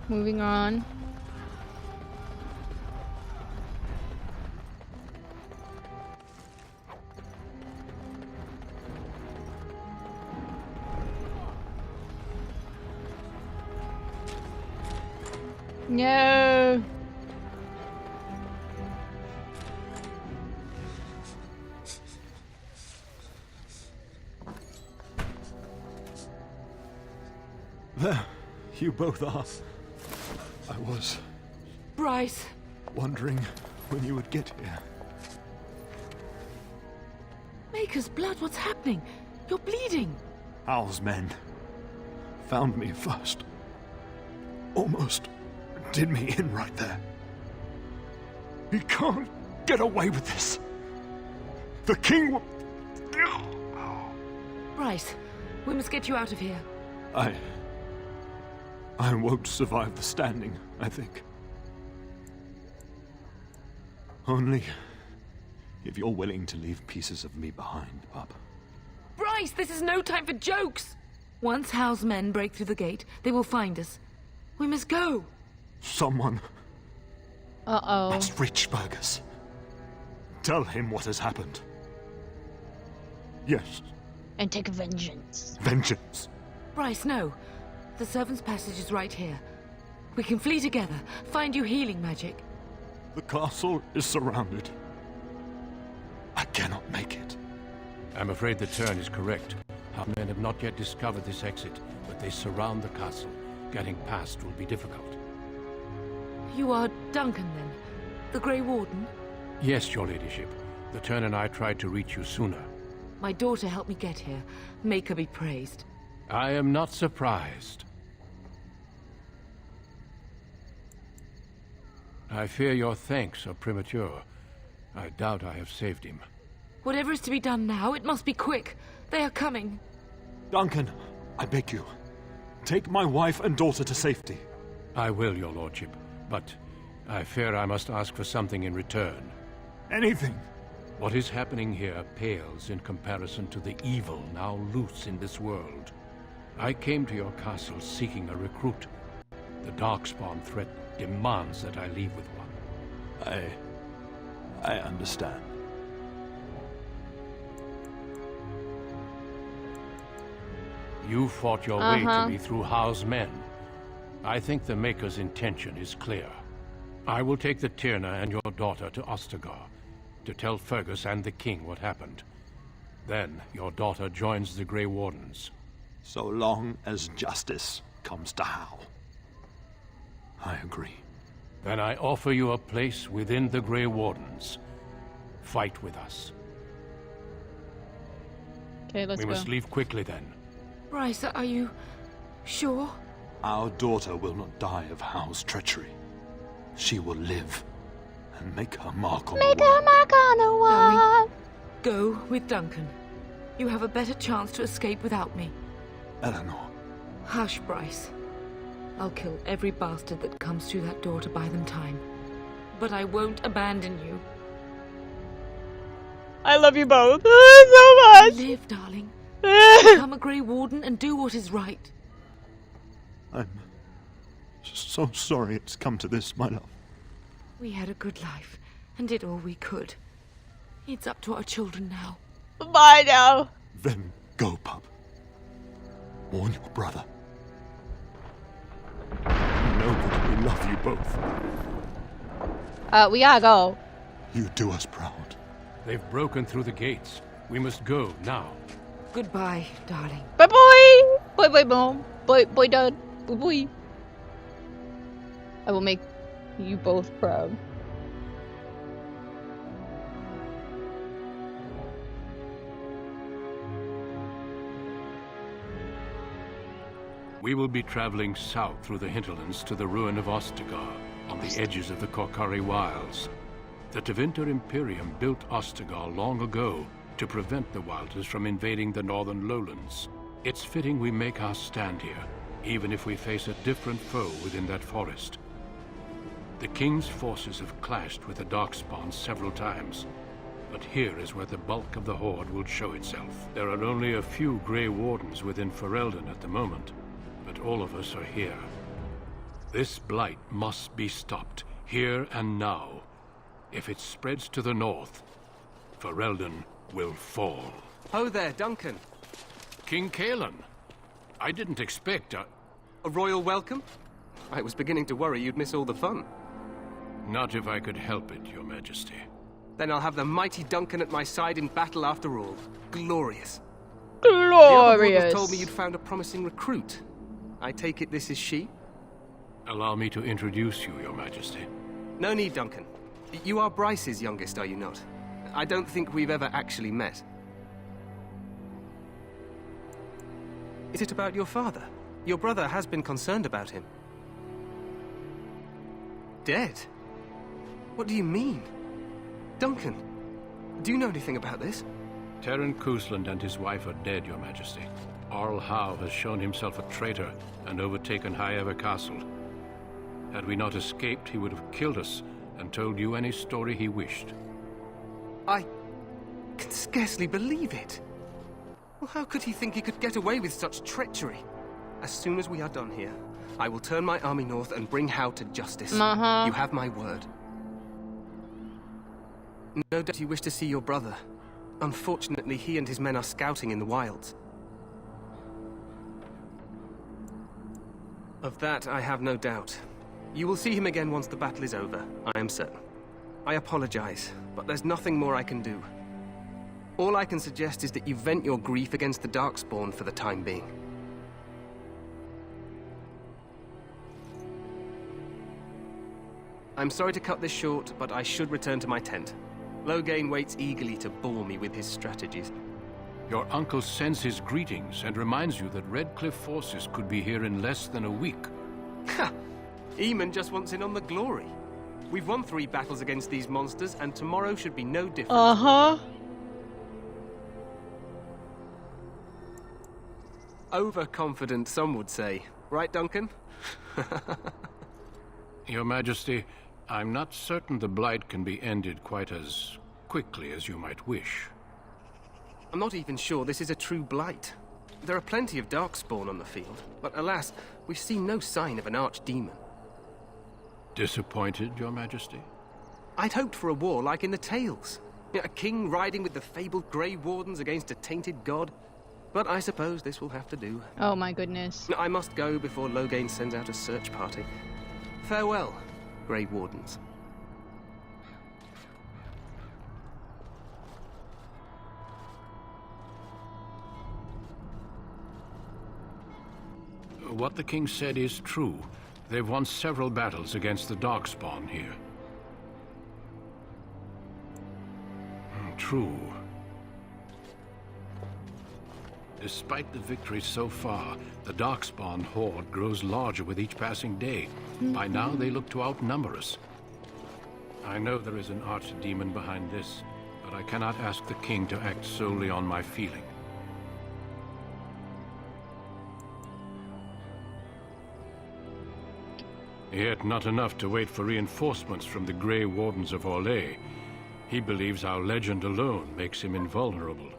Moving on. No. There, you both are. I was Bryce. wondering when you would get here. Maker's blood, what's happening? You're bleeding. Hal's men found me first. Almost did me in right there. He can't get away with this. The king will... Bryce, we must get you out of here. I won't survive the standing, I think. Only if you're willing to leave pieces of me behind, pup. Bryce, this is no time for jokes! Once Hal's men break through the gate, they will find us. We must go. Someone Uh-oh. must reach Burgess. Tell him what has happened. Yes, And take vengeance. vengeance. Bryce, no. The servants' passage is right here. We can flee together, find you healing magic. The castle is surrounded. I cannot make it. I'm afraid the Turn is correct. Our men have not yet discovered this exit, but they surround the castle. Getting past will be difficult. You are Duncan, then? The Grey Warden? Yes, your ladyship. The Turn and I tried to reach you sooner. My daughter helped me get here. Make her be praised. I am not surprised. I fear your thanks are premature. I doubt I have saved him. Whatever is to be done now, it must be quick. They are coming. Duncan, I beg you. Take my wife and daughter to safety. I will, your lordship, but I fear I must ask for something in return. Anything. What is happening here pales in comparison to the evil now loose in this world. I came to your castle seeking a recruit. The Darkspawn threat demands that I leave with one. I understand. You fought your way to me through Howe's men. I think the Maker's intention is clear. I will take the Tyrna and your daughter to Ostagar to tell Fergus and the king what happened. Then your daughter joins the Grey Wardens. So long as justice comes to Howe. I agree. Then I offer you a place within the Grey Wardens. Fight with us. Okay, let's go. We must leave quickly then. Bryce, are you sure? Our daughter will not die of Howe's treachery. She will live and make her mark on the wall. Make her mark on the wall. Go with Duncan. You have a better chance to escape without me. Eleanor. Hush, Bryce. I'll kill every bastard that comes through that door to buy them time. But I won't abandon you. I love you both so much. Live, darling. Become a Grey Warden and do what is right. I'm so sorry it's come to this, my love. We had a good life and did all we could. It's up to our children now. Bye now. Then go, pup. Warn your brother. Know that we love you both. We gotta go. You do us proud. They've broken through the gates. We must go now. Goodbye, darling. Bye bye. Bye bye, mom. Bye bye, dad. Bye bye. I will make you both proud. We will be traveling south through the hinterlands to the ruin of Ostagar, on the edges of the Korkari Wilds. The Tevinter Imperium built Ostagar long ago to prevent the Wilders from invading the northern lowlands. It's fitting we make our stand here, even if we face a different foe within that forest. The King's forces have clashed with the Darkspawn several times, but here is where the bulk of the Horde will show itself. There are only a few Grey Wardens within Ferelden at the moment, but all of us are here. This blight must be stopped, here and now. If it spreads to the north, Ferelden will fall. Ho there, Duncan. King Kaelan. I didn't expect a royal welcome? I was beginning to worry you'd miss all the fun. Not if I could help it, Your Majesty. Then I'll have the mighty Duncan at my side in battle after all. Glorious. Glorious. The other wardens told me you'd found a promising recruit. I take it this is she? Allow me to introduce you, Your Majesty. No need, Duncan. You are Bryce's youngest, are you not? I don't think we've ever actually met. Is it about your father? Your brother has been concerned about him. Dead? What do you mean? Duncan, do you know anything about this? Terran Cousland and his wife are dead, Your Majesty. Arl Howe has shown himself a traitor and overtaken Highever Castle. Had we not escaped, he would have killed us and told you any story he wished. I can scarcely believe it. Well, how could he think he could get away with such treachery? As soon as we are done here, I will turn my army north and bring Howe to justice. You have my word. No doubt you wish to see your brother. Unfortunately, he and his men are scouting in the wilds. Of that, I have no doubt. You will see him again once the battle is over, I am certain. I apologize, but there's nothing more I can do. All I can suggest is that you vent your grief against the Darkspawn for the time being. I'm sorry to cut this short, but I should return to my tent. Loghain waits eagerly to bore me with his strategies. Your uncle sends his greetings and reminds you that Redcliffe forces could be here in less than a week. Ha! Eamon just wants in on the glory. We've won 3 battles against these monsters, and tomorrow should be no different. Uh-huh. Overconfident, some would say. Right, Duncan? Your Majesty, I'm not certain the Blight can be ended quite as quickly as you might wish. I'm not even sure this is a true Blight. There are plenty of Darkspawn on the field, but alas, we've seen no sign of an archdemon. Disappointed, Your Majesty? I'd hoped for a war like in the tales. A king riding with the fabled Grey Wardens against a tainted god. But I suppose this will have to do. Oh my goodness. I must go before Loghain sends out a search party. Farewell, Grey Wardens. What the king said is true. They've won several battles against the Darkspawn here. True. Despite the victories so far, the Darkspawn horde grows larger with each passing day. By now, they look to outnumber us. I know there is an archdemon behind this, but I cannot ask the king to act solely on my feeling. Yet not enough to wait for reinforcements from the Grey Wardens of Orlais. He believes our legend alone makes him invulnerable.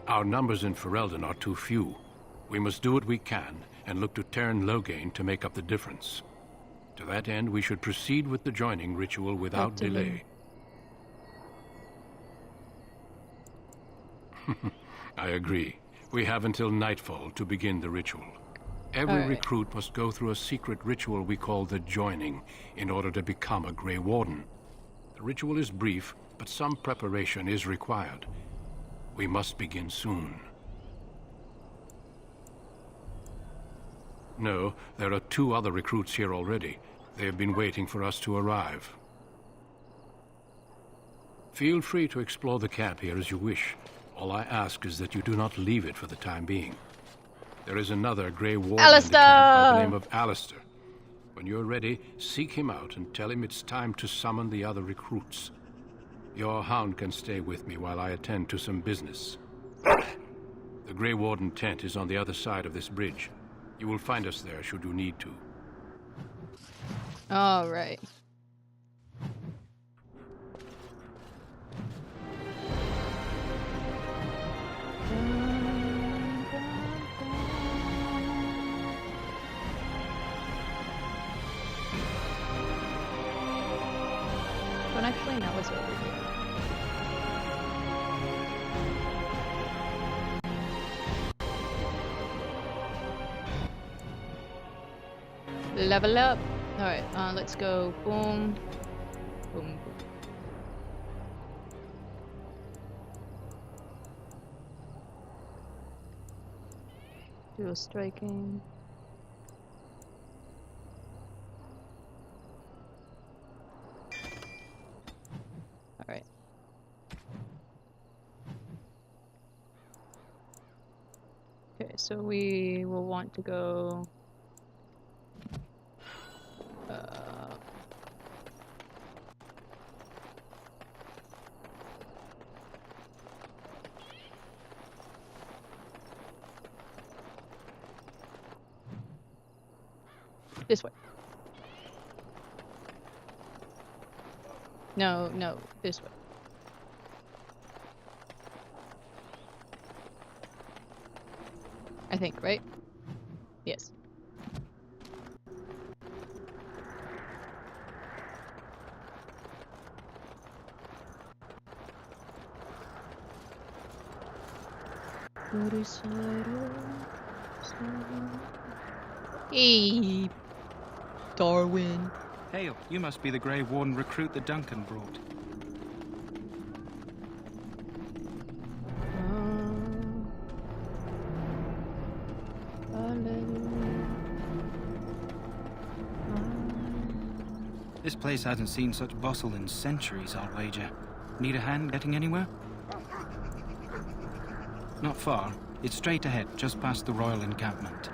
Our numbers in Ferelden are too few. We must do what we can and look to turn Loghain to make up the difference. To that end, we should proceed with the joining ritual without delay. I agree. We have until nightfall to begin the ritual. Every recruit must go through a secret ritual we call the joining in order to become a Grey Warden. The ritual is brief, but some preparation is required. We must begin soon. No, there are 2 other recruits here already. They have been waiting for us to arrive. Feel free to explore the camp here as you wish. All I ask is that you do not leave it for the time being. There is another Grey Warden in the camp by the name of Alistair. When you're ready, seek him out and tell him it's time to summon the other recruits. Your hound can stay with me while I attend to some business. The Grey Warden tent is on the other side of this bridge. You will find us there should you need to. All right. Don't actually know what's over here. Level up. Alright, let's go. Boom. Boom, boom. Dual striking. Alright. Okay, so we will want to go this way. No, no, this way. I think, right? Yes. Hey, Darwin. Hail, you must be the Grey Warden recruit that Duncan brought. This place hasn't seen such bustle in centuries, I'll wager. Need a hand getting anywhere? Not far. It's straight ahead, just past the royal encampment.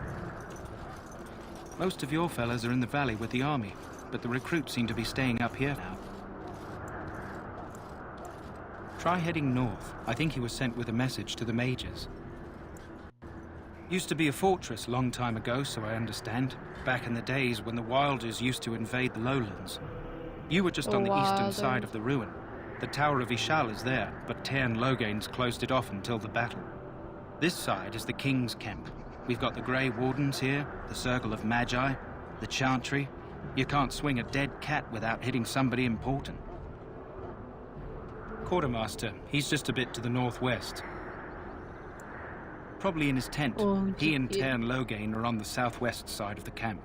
Most of your fellas are in the valley with the army, but the recruits seem to be staying up here now. Try heading north. I think he was sent with a message to the mages. Used to be a fortress a long time ago, so I understand. Back in the days when the Wilders used to invade the lowlands. You were just on the eastern side of the ruin. The Tower of Ishal is there, but Tairn Logain's closed it off until the battle. This side is the King's camp. We've got the Grey Wardens here, the Circle of Magi, the Chantry. You can't swing a dead cat without hitting somebody important. Quartermaster, he's just a bit to the northwest. Probably in his tent. He and Tairn Logain are on the southwest side of the camp.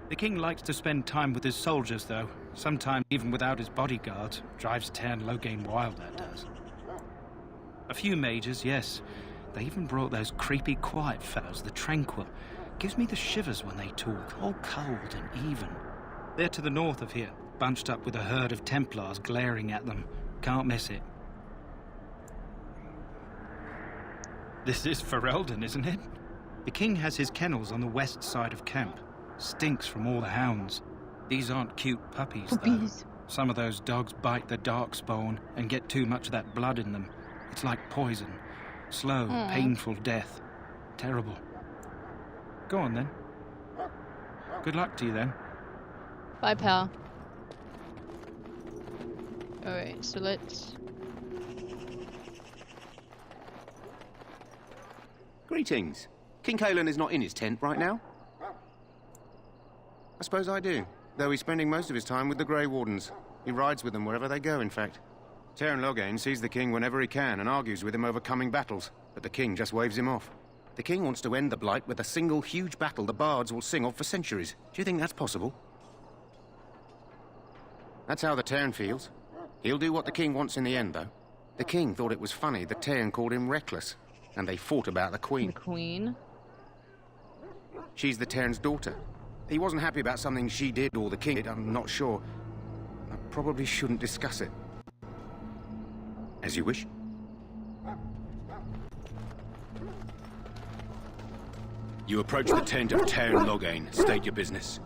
The king likes to spend time with his soldiers, though. Sometimes even without his bodyguards. Drives Tairn Logain wild, that does. A few mages, yes. They even brought those creepy quiet fellows, the Tranquil. Gives me the shivers when they talk, all cold and even. They're to the north of here, bunched up with a herd of Templars glaring at them. Can't miss it. This is Ferelden, isn't it? The king has his kennels on the west side of camp. Stinks from all the hounds. These aren't cute puppies, though. Some of those dogs bite the darkspawn and get too much of that blood in them. It's like poison. Slow, painful death. Terrible. Go on, then. Good luck to you, then. Bye, pal. Alright, so let's... Greetings. King Kaelin is not in his tent right now? I suppose I do, though he's spending most of his time with the Grey Wardens. He rides with them wherever they go, in fact. Tairn Logain sees the king whenever he can and argues with him over coming battles, but the king just waves him off. The king wants to end the Blight with a single huge battle the bards will sing of for centuries. Do you think that's possible? That's how the Tairn feels. He'll do what the king wants in the end, though. The king thought it was funny that Tairn called him reckless, and they fought about the queen. The queen? She's the Tairn's daughter. He wasn't happy about something she did or the king did, I'm not sure. I probably shouldn't discuss it. As you wish. You approach the tent of Tairn Logain. State your business.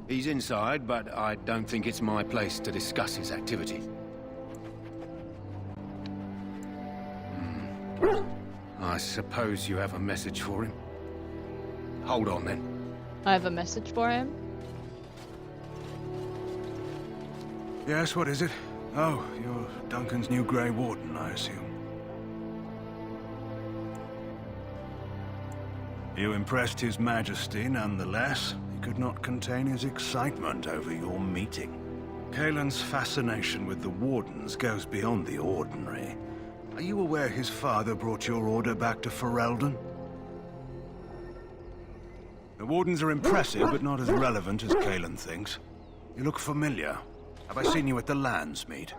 He's inside, but I don't think it's my place to discuss his activity. I suppose you have a message for him. Hold on, then. I have a message for him? Yes, what is it? Oh, you're Duncan's new Grey Warden, I assume. You impressed His Majesty, nonetheless. He could not contain his excitement over your meeting. Kaelin's fascination with the Wardens goes beyond the ordinary. Are you aware his father brought your order back to Ferelden? The Wardens are impressive, but not as relevant as Kaelin thinks. You look familiar. Have I seen you at the Landsmeet?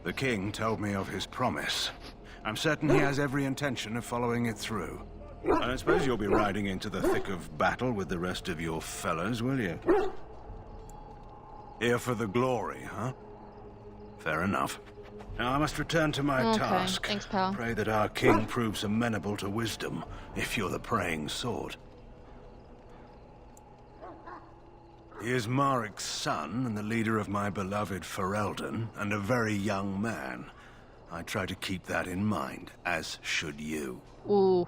The king told me of his promise. I'm certain he has every intention of following it through. I suppose you'll be riding into the thick of battle with the rest of your fellows, will you? Here for the glory, huh? Fair enough. Now I must return to my task. Thanks, pal. Pray that our king proves amenable to wisdom, if you're the praying sort. He is Marik's son and the leader of my beloved Ferelden, and a very young man. I try to keep that in mind, as should you. Ooh.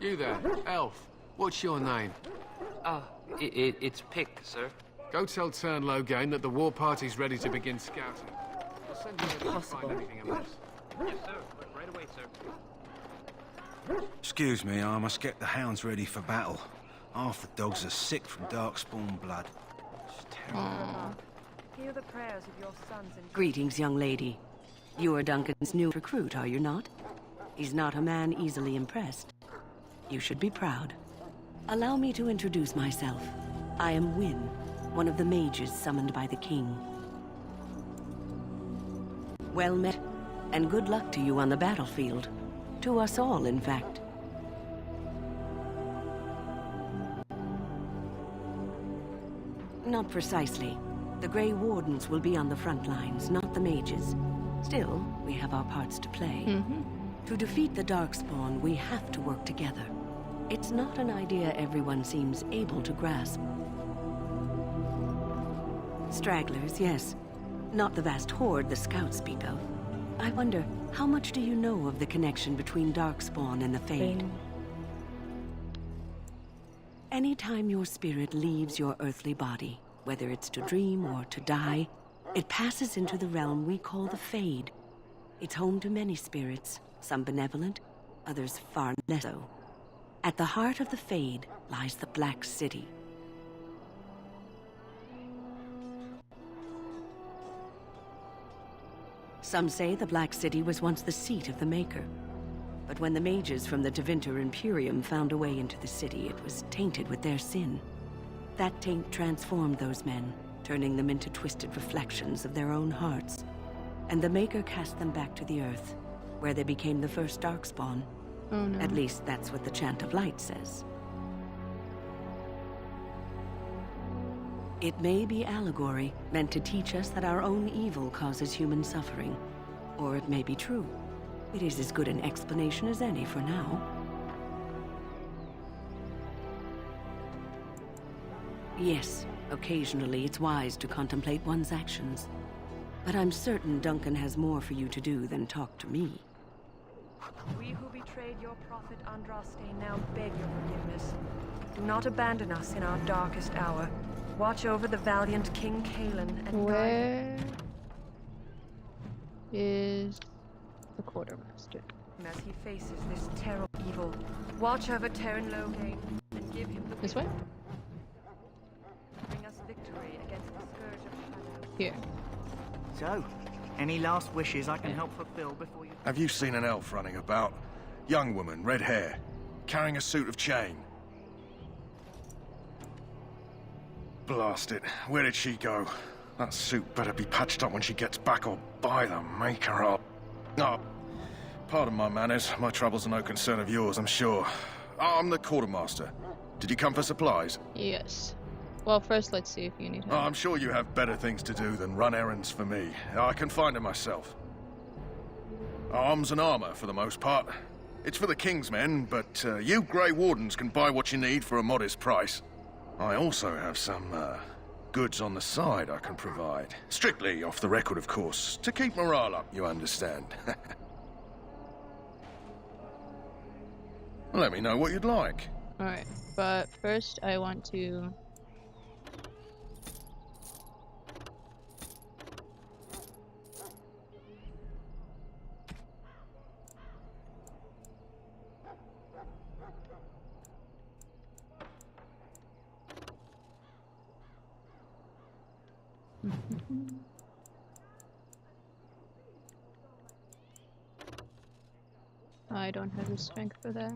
You there, elf. What's your name? It's Pick, sir. Go tell Tairn Logain that the war party's ready to begin scouting. I'll send you if I find anything amiss. Yes, sir. Right away, sir. Excuse me, I must get the hounds ready for battle. Half the dogs are sick from darkspawn blood. It's terrible. Hear the prayers of your sons and... Greetings, young lady. You are Duncan's new recruit, are you not? He's not a man easily impressed. You should be proud. Allow me to introduce myself. I am Wynne, one of the mages summoned by the king. Well met, and good luck to you on the battlefield. To us all, in fact. Not precisely. The Grey Wardens will be on the front lines, not the mages. Still, we have our parts to play. To defeat the Darkspawn, we have to work together. It's not an idea everyone seems able to grasp. Stragglers, yes. Not the vast horde the scouts speak of. I wonder, how much do you know of the connection between Darkspawn and the Fade? Anytime your spirit leaves your earthly body, whether it's to dream or to die, it passes into the realm we call the Fade. It's home to many spirits, some benevolent, others far less so. At the heart of the Fade lies the Black City. Some say the Black City was once the seat of the Maker. But when the mages from the Tevinter Imperium found a way into the city, it was tainted with their sin. That taint transformed those men, turning them into twisted reflections of their own hearts. And the Maker cast them back to the Earth, where they became the first Darkspawn. Oh, no. At least that's what the Chant of Light says. It may be allegory, meant to teach us that our own evil causes human suffering. Or it may be true. It is as good an explanation as any for now. Yes, occasionally it's wise to contemplate one's actions. But I'm certain Duncan has more for you to do than talk to me. We who betrayed your prophet Andraste now beg your forgiveness. Do not abandon us in our darkest hour. Watch over the valiant King Kalen and Where is the quartermaster? as he faces this terrible evil. Watch over Terran Logain and give him the This way? bring us victory against the scourge of shadow. Here. So, any last wishes I can help fulfill before you... Have you seen an elf running about? Young woman, red hair, carrying a suit of chain. Blast it. Where did she go? That suit better be patched up when she gets back, or by the Maker up. Oh, pardon my manners. My troubles are no concern of yours, I'm sure. I'm the quartermaster. Did you come for supplies? Yes. Well, first let's see if you need help. Oh, I'm sure you have better things to do than run errands for me. I can find it myself. Arms and armor, for the most part. It's for the King's men, but you Grey Wardens can buy what you need for a modest price. I also have some, goods on the side I can provide. Strictly off the record, of course. To keep morale up, you understand. Let me know what you'd like. Alright, but first I want to... I don't have the strength for that.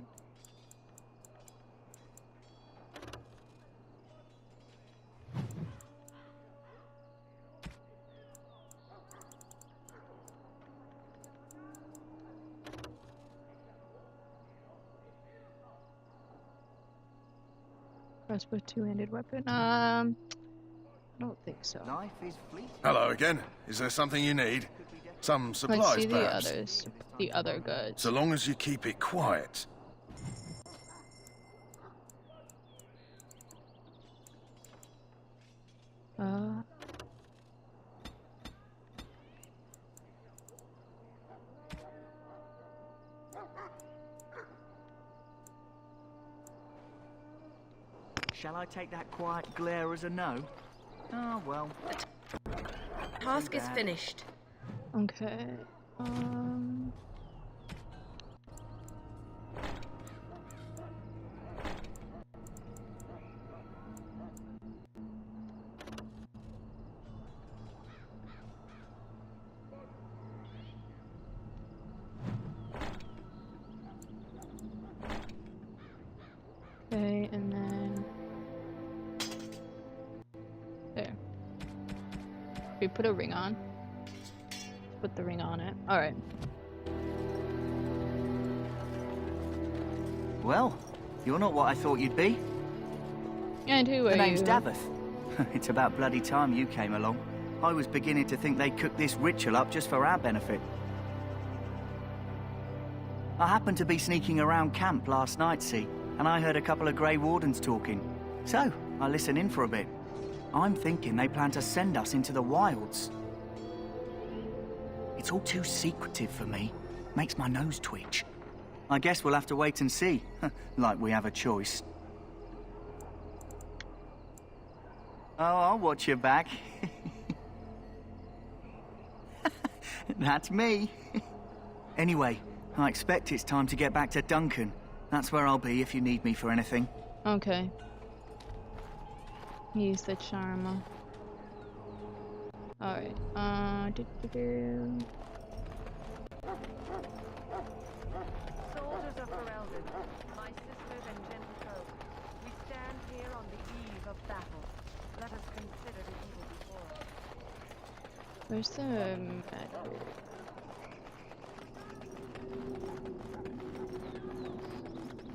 Crossbow two-handed weapon. I don't think so. Life is fleeting. Hello again. Is there something you need? Some supplies, Let's see perhaps? the other goods. So long as you keep it quiet. Shall I take that quiet glare as a no? Oh, well. Task is finished. Okay. Okay, and then there. We put a ring on. Put the ring on it. Alright. Well, you're not what I thought you'd be. And who are you? The name's Daveth. It's about bloody time you came along. I was beginning to think they cooked this ritual up just for our benefit. I happened to be sneaking around camp last night, see, and I heard a couple of Grey Wardens talking. So, I listened in for a bit. I'm thinking they plan to send us into the wilds. It's all too secretive for me. Makes my nose twitch. I guess we'll have to wait and see, like we have a choice. Oh, I'll watch your back. That's me. Anyway, I expect it's time to get back to Duncan. That's where I'll be if you need me for anything. Okay. Use the charm. Alright, Soldiers of Ferelden, my sisters and gentlefolk, we stand here on the eve of battle. Let us consider the evil before us. Where's the magic?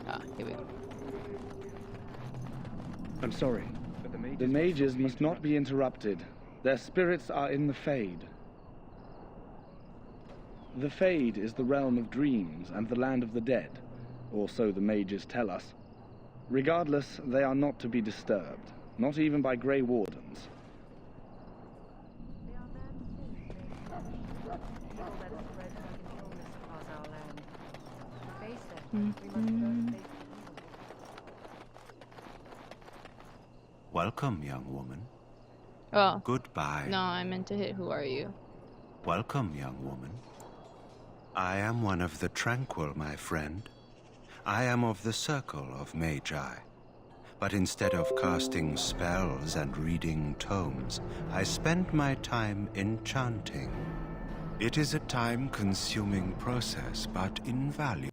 Ah, here we go. I'm sorry. The mages must not be interrupted. Their spirits are in the Fade. The Fade is the realm of dreams and the land of the dead, or so the mages tell us. Regardless, they are not to be disturbed, not even by Grey Wardens. Welcome, young woman. Oh. Goodbye. No, I meant to hit who are you. Welcome, young woman. I am one of the Tranquil, my friend. I am of the Circle of Magi. But instead of casting spells and reading tomes, I spend my time enchanting. It is a time-consuming process, but invaluable.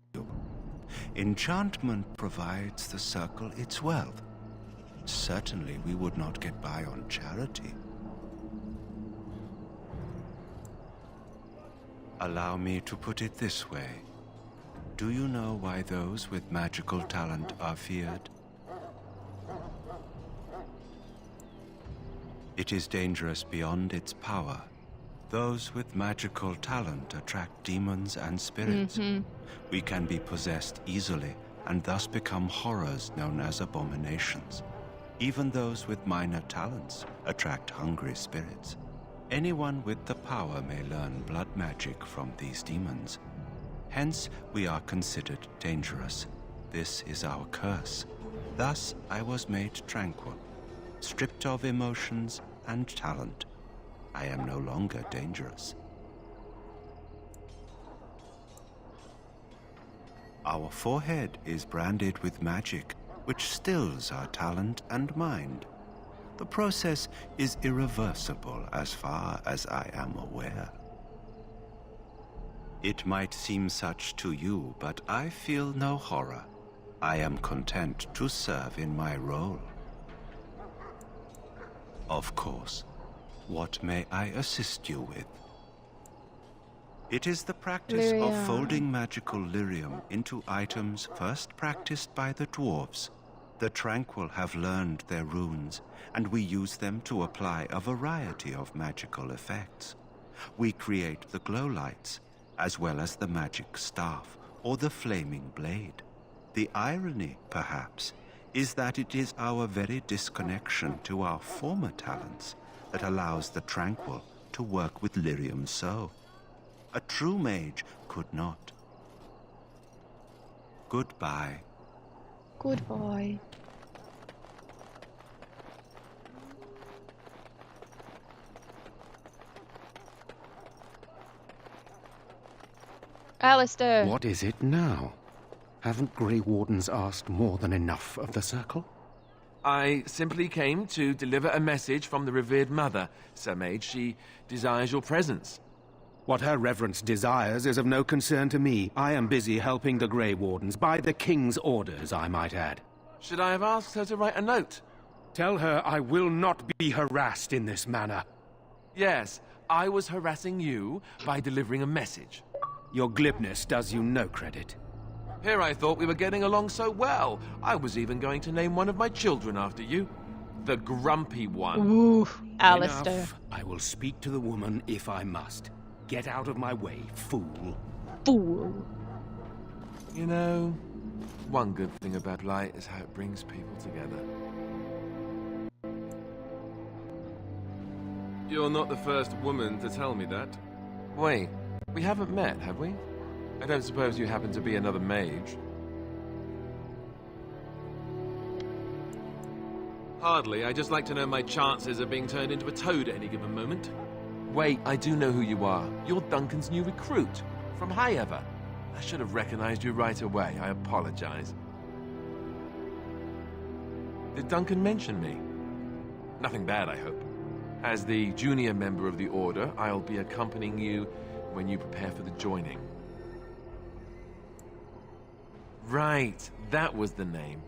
Enchantment provides the Circle its wealth. Certainly we would not get by on charity. Allow me to put it this way. Do you know why those with magical talent are feared? It is dangerous beyond its power. Those with magical talent attract demons and spirits. We can be possessed easily and thus become horrors known as abominations. Even those with minor talents attract hungry spirits. Anyone with the power may learn blood magic from these demons. Hence, we are considered dangerous. This is our curse. Thus, I was made tranquil, stripped of emotions and talent. I am no longer dangerous. Our forehead is branded with magic, which stills our talent and mind. The process is irreversible as far as I am aware. It might seem such to you, but I feel no horror. I am content to serve in my role. Of course. What may I assist you with? It is the practice of folding magical lyrium into items first practiced by the dwarves. The Tranquil have learned their runes, and we use them to apply a variety of magical effects. We create the glow lights, as well as the magic staff or the flaming blade. The irony, perhaps, is that it is our very disconnection to our former talents that allows the Tranquil to work with lyrium so. A true mage could not. Goodbye. Goodbye. Alistair. What is it now? Haven't Grey Wardens asked more than enough of the Circle? I simply came to deliver a message from the revered mother, Sir Mage. She desires your presence. What her reverence desires is of no concern to me. I am busy helping the Grey Wardens, by the King's orders, I might add. Should I have asked her to write a note? Tell her I will not be harassed in this manner. Yes, I was harassing you by delivering a message. Your glibness does you no credit. Here I thought we were getting along so well. I was even going to name one of my children after you. The grumpy one. Ooh, Alistair. Enough. I will speak to the woman if I must. Get out of my way, fool. Fool. You know, one good thing about light is how it brings people together. You're not the first woman to tell me that. Wait, we haven't met, have we? I don't suppose you happen to be another mage? Hardly. I just like to know my chances of being turned into a toad at any given moment. Wait, I do know who you are. You're Duncan's new recruit. From Highever. I should have recognized you right away. I apologize. Did Duncan mention me? Nothing bad, I hope. As the junior member of the Order, I'll be accompanying you when you prepare for the joining. Right, that was the name.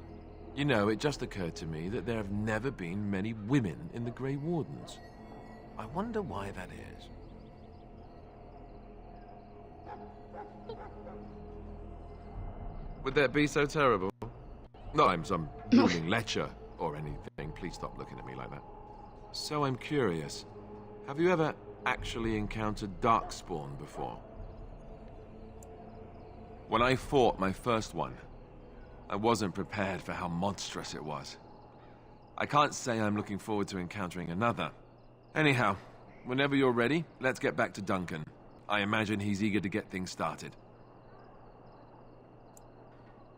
You know, it just occurred to me that there have never been many women in the Grey Wardens. I wonder why that is. Would that be so terrible? Not I'm some booming lecher or anything. Please stop looking at me like that. So I'm curious. Have you ever actually encountered Darkspawn before? When I fought my first one, I wasn't prepared for how monstrous it was. I can't say I'm looking forward to encountering another. Anyhow, whenever you're ready, let's get back to Duncan. I imagine he's eager to get things started.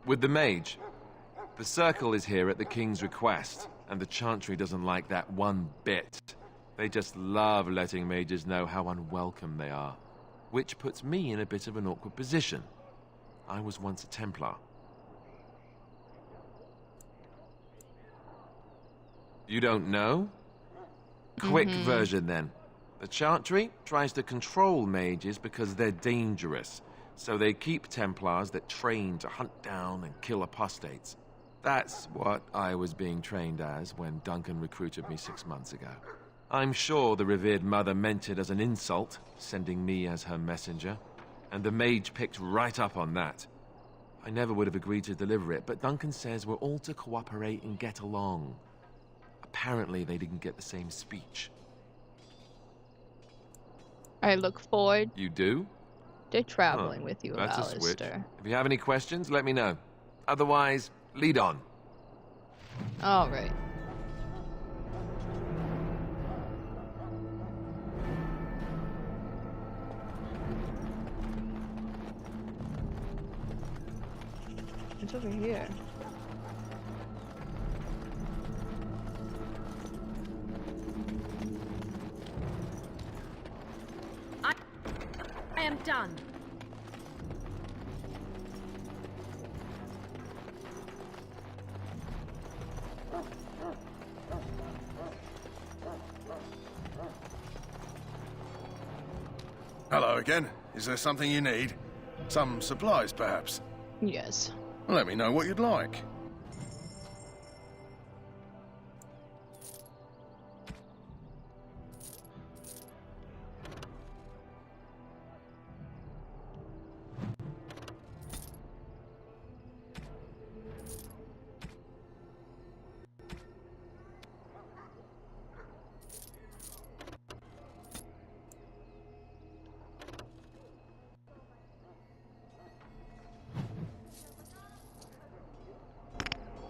With the mage, the circle is here at the king's request, and the Chantry doesn't like that one bit. They just love letting mages know how unwelcome they are, which puts me in a bit of an awkward position. I was once a Templar. You don't know? Quick version then. The Chantry tries to control mages because they're dangerous, so they keep Templars that train to hunt down and kill apostates. That's what I was being trained as when Duncan recruited me 6 months ago. I'm sure the revered mother meant it as an insult, sending me as her messenger, and the mage picked right up on that. I never would have agreed to deliver it, but Duncan says we're all to cooperate and get along. Apparently they didn't get the same speech. I look forward You do? to traveling with you, That's a switch. Alistair. If you have any questions, let me know. Otherwise, lead on. All right. It's over here. I am done. Hello again. Is there something you need? Some supplies, perhaps? Yes. Let me know what you'd like.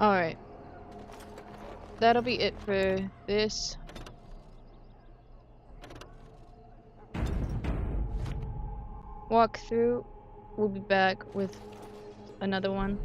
Alright. That'll be it for this. Walk through. We'll be back with another one.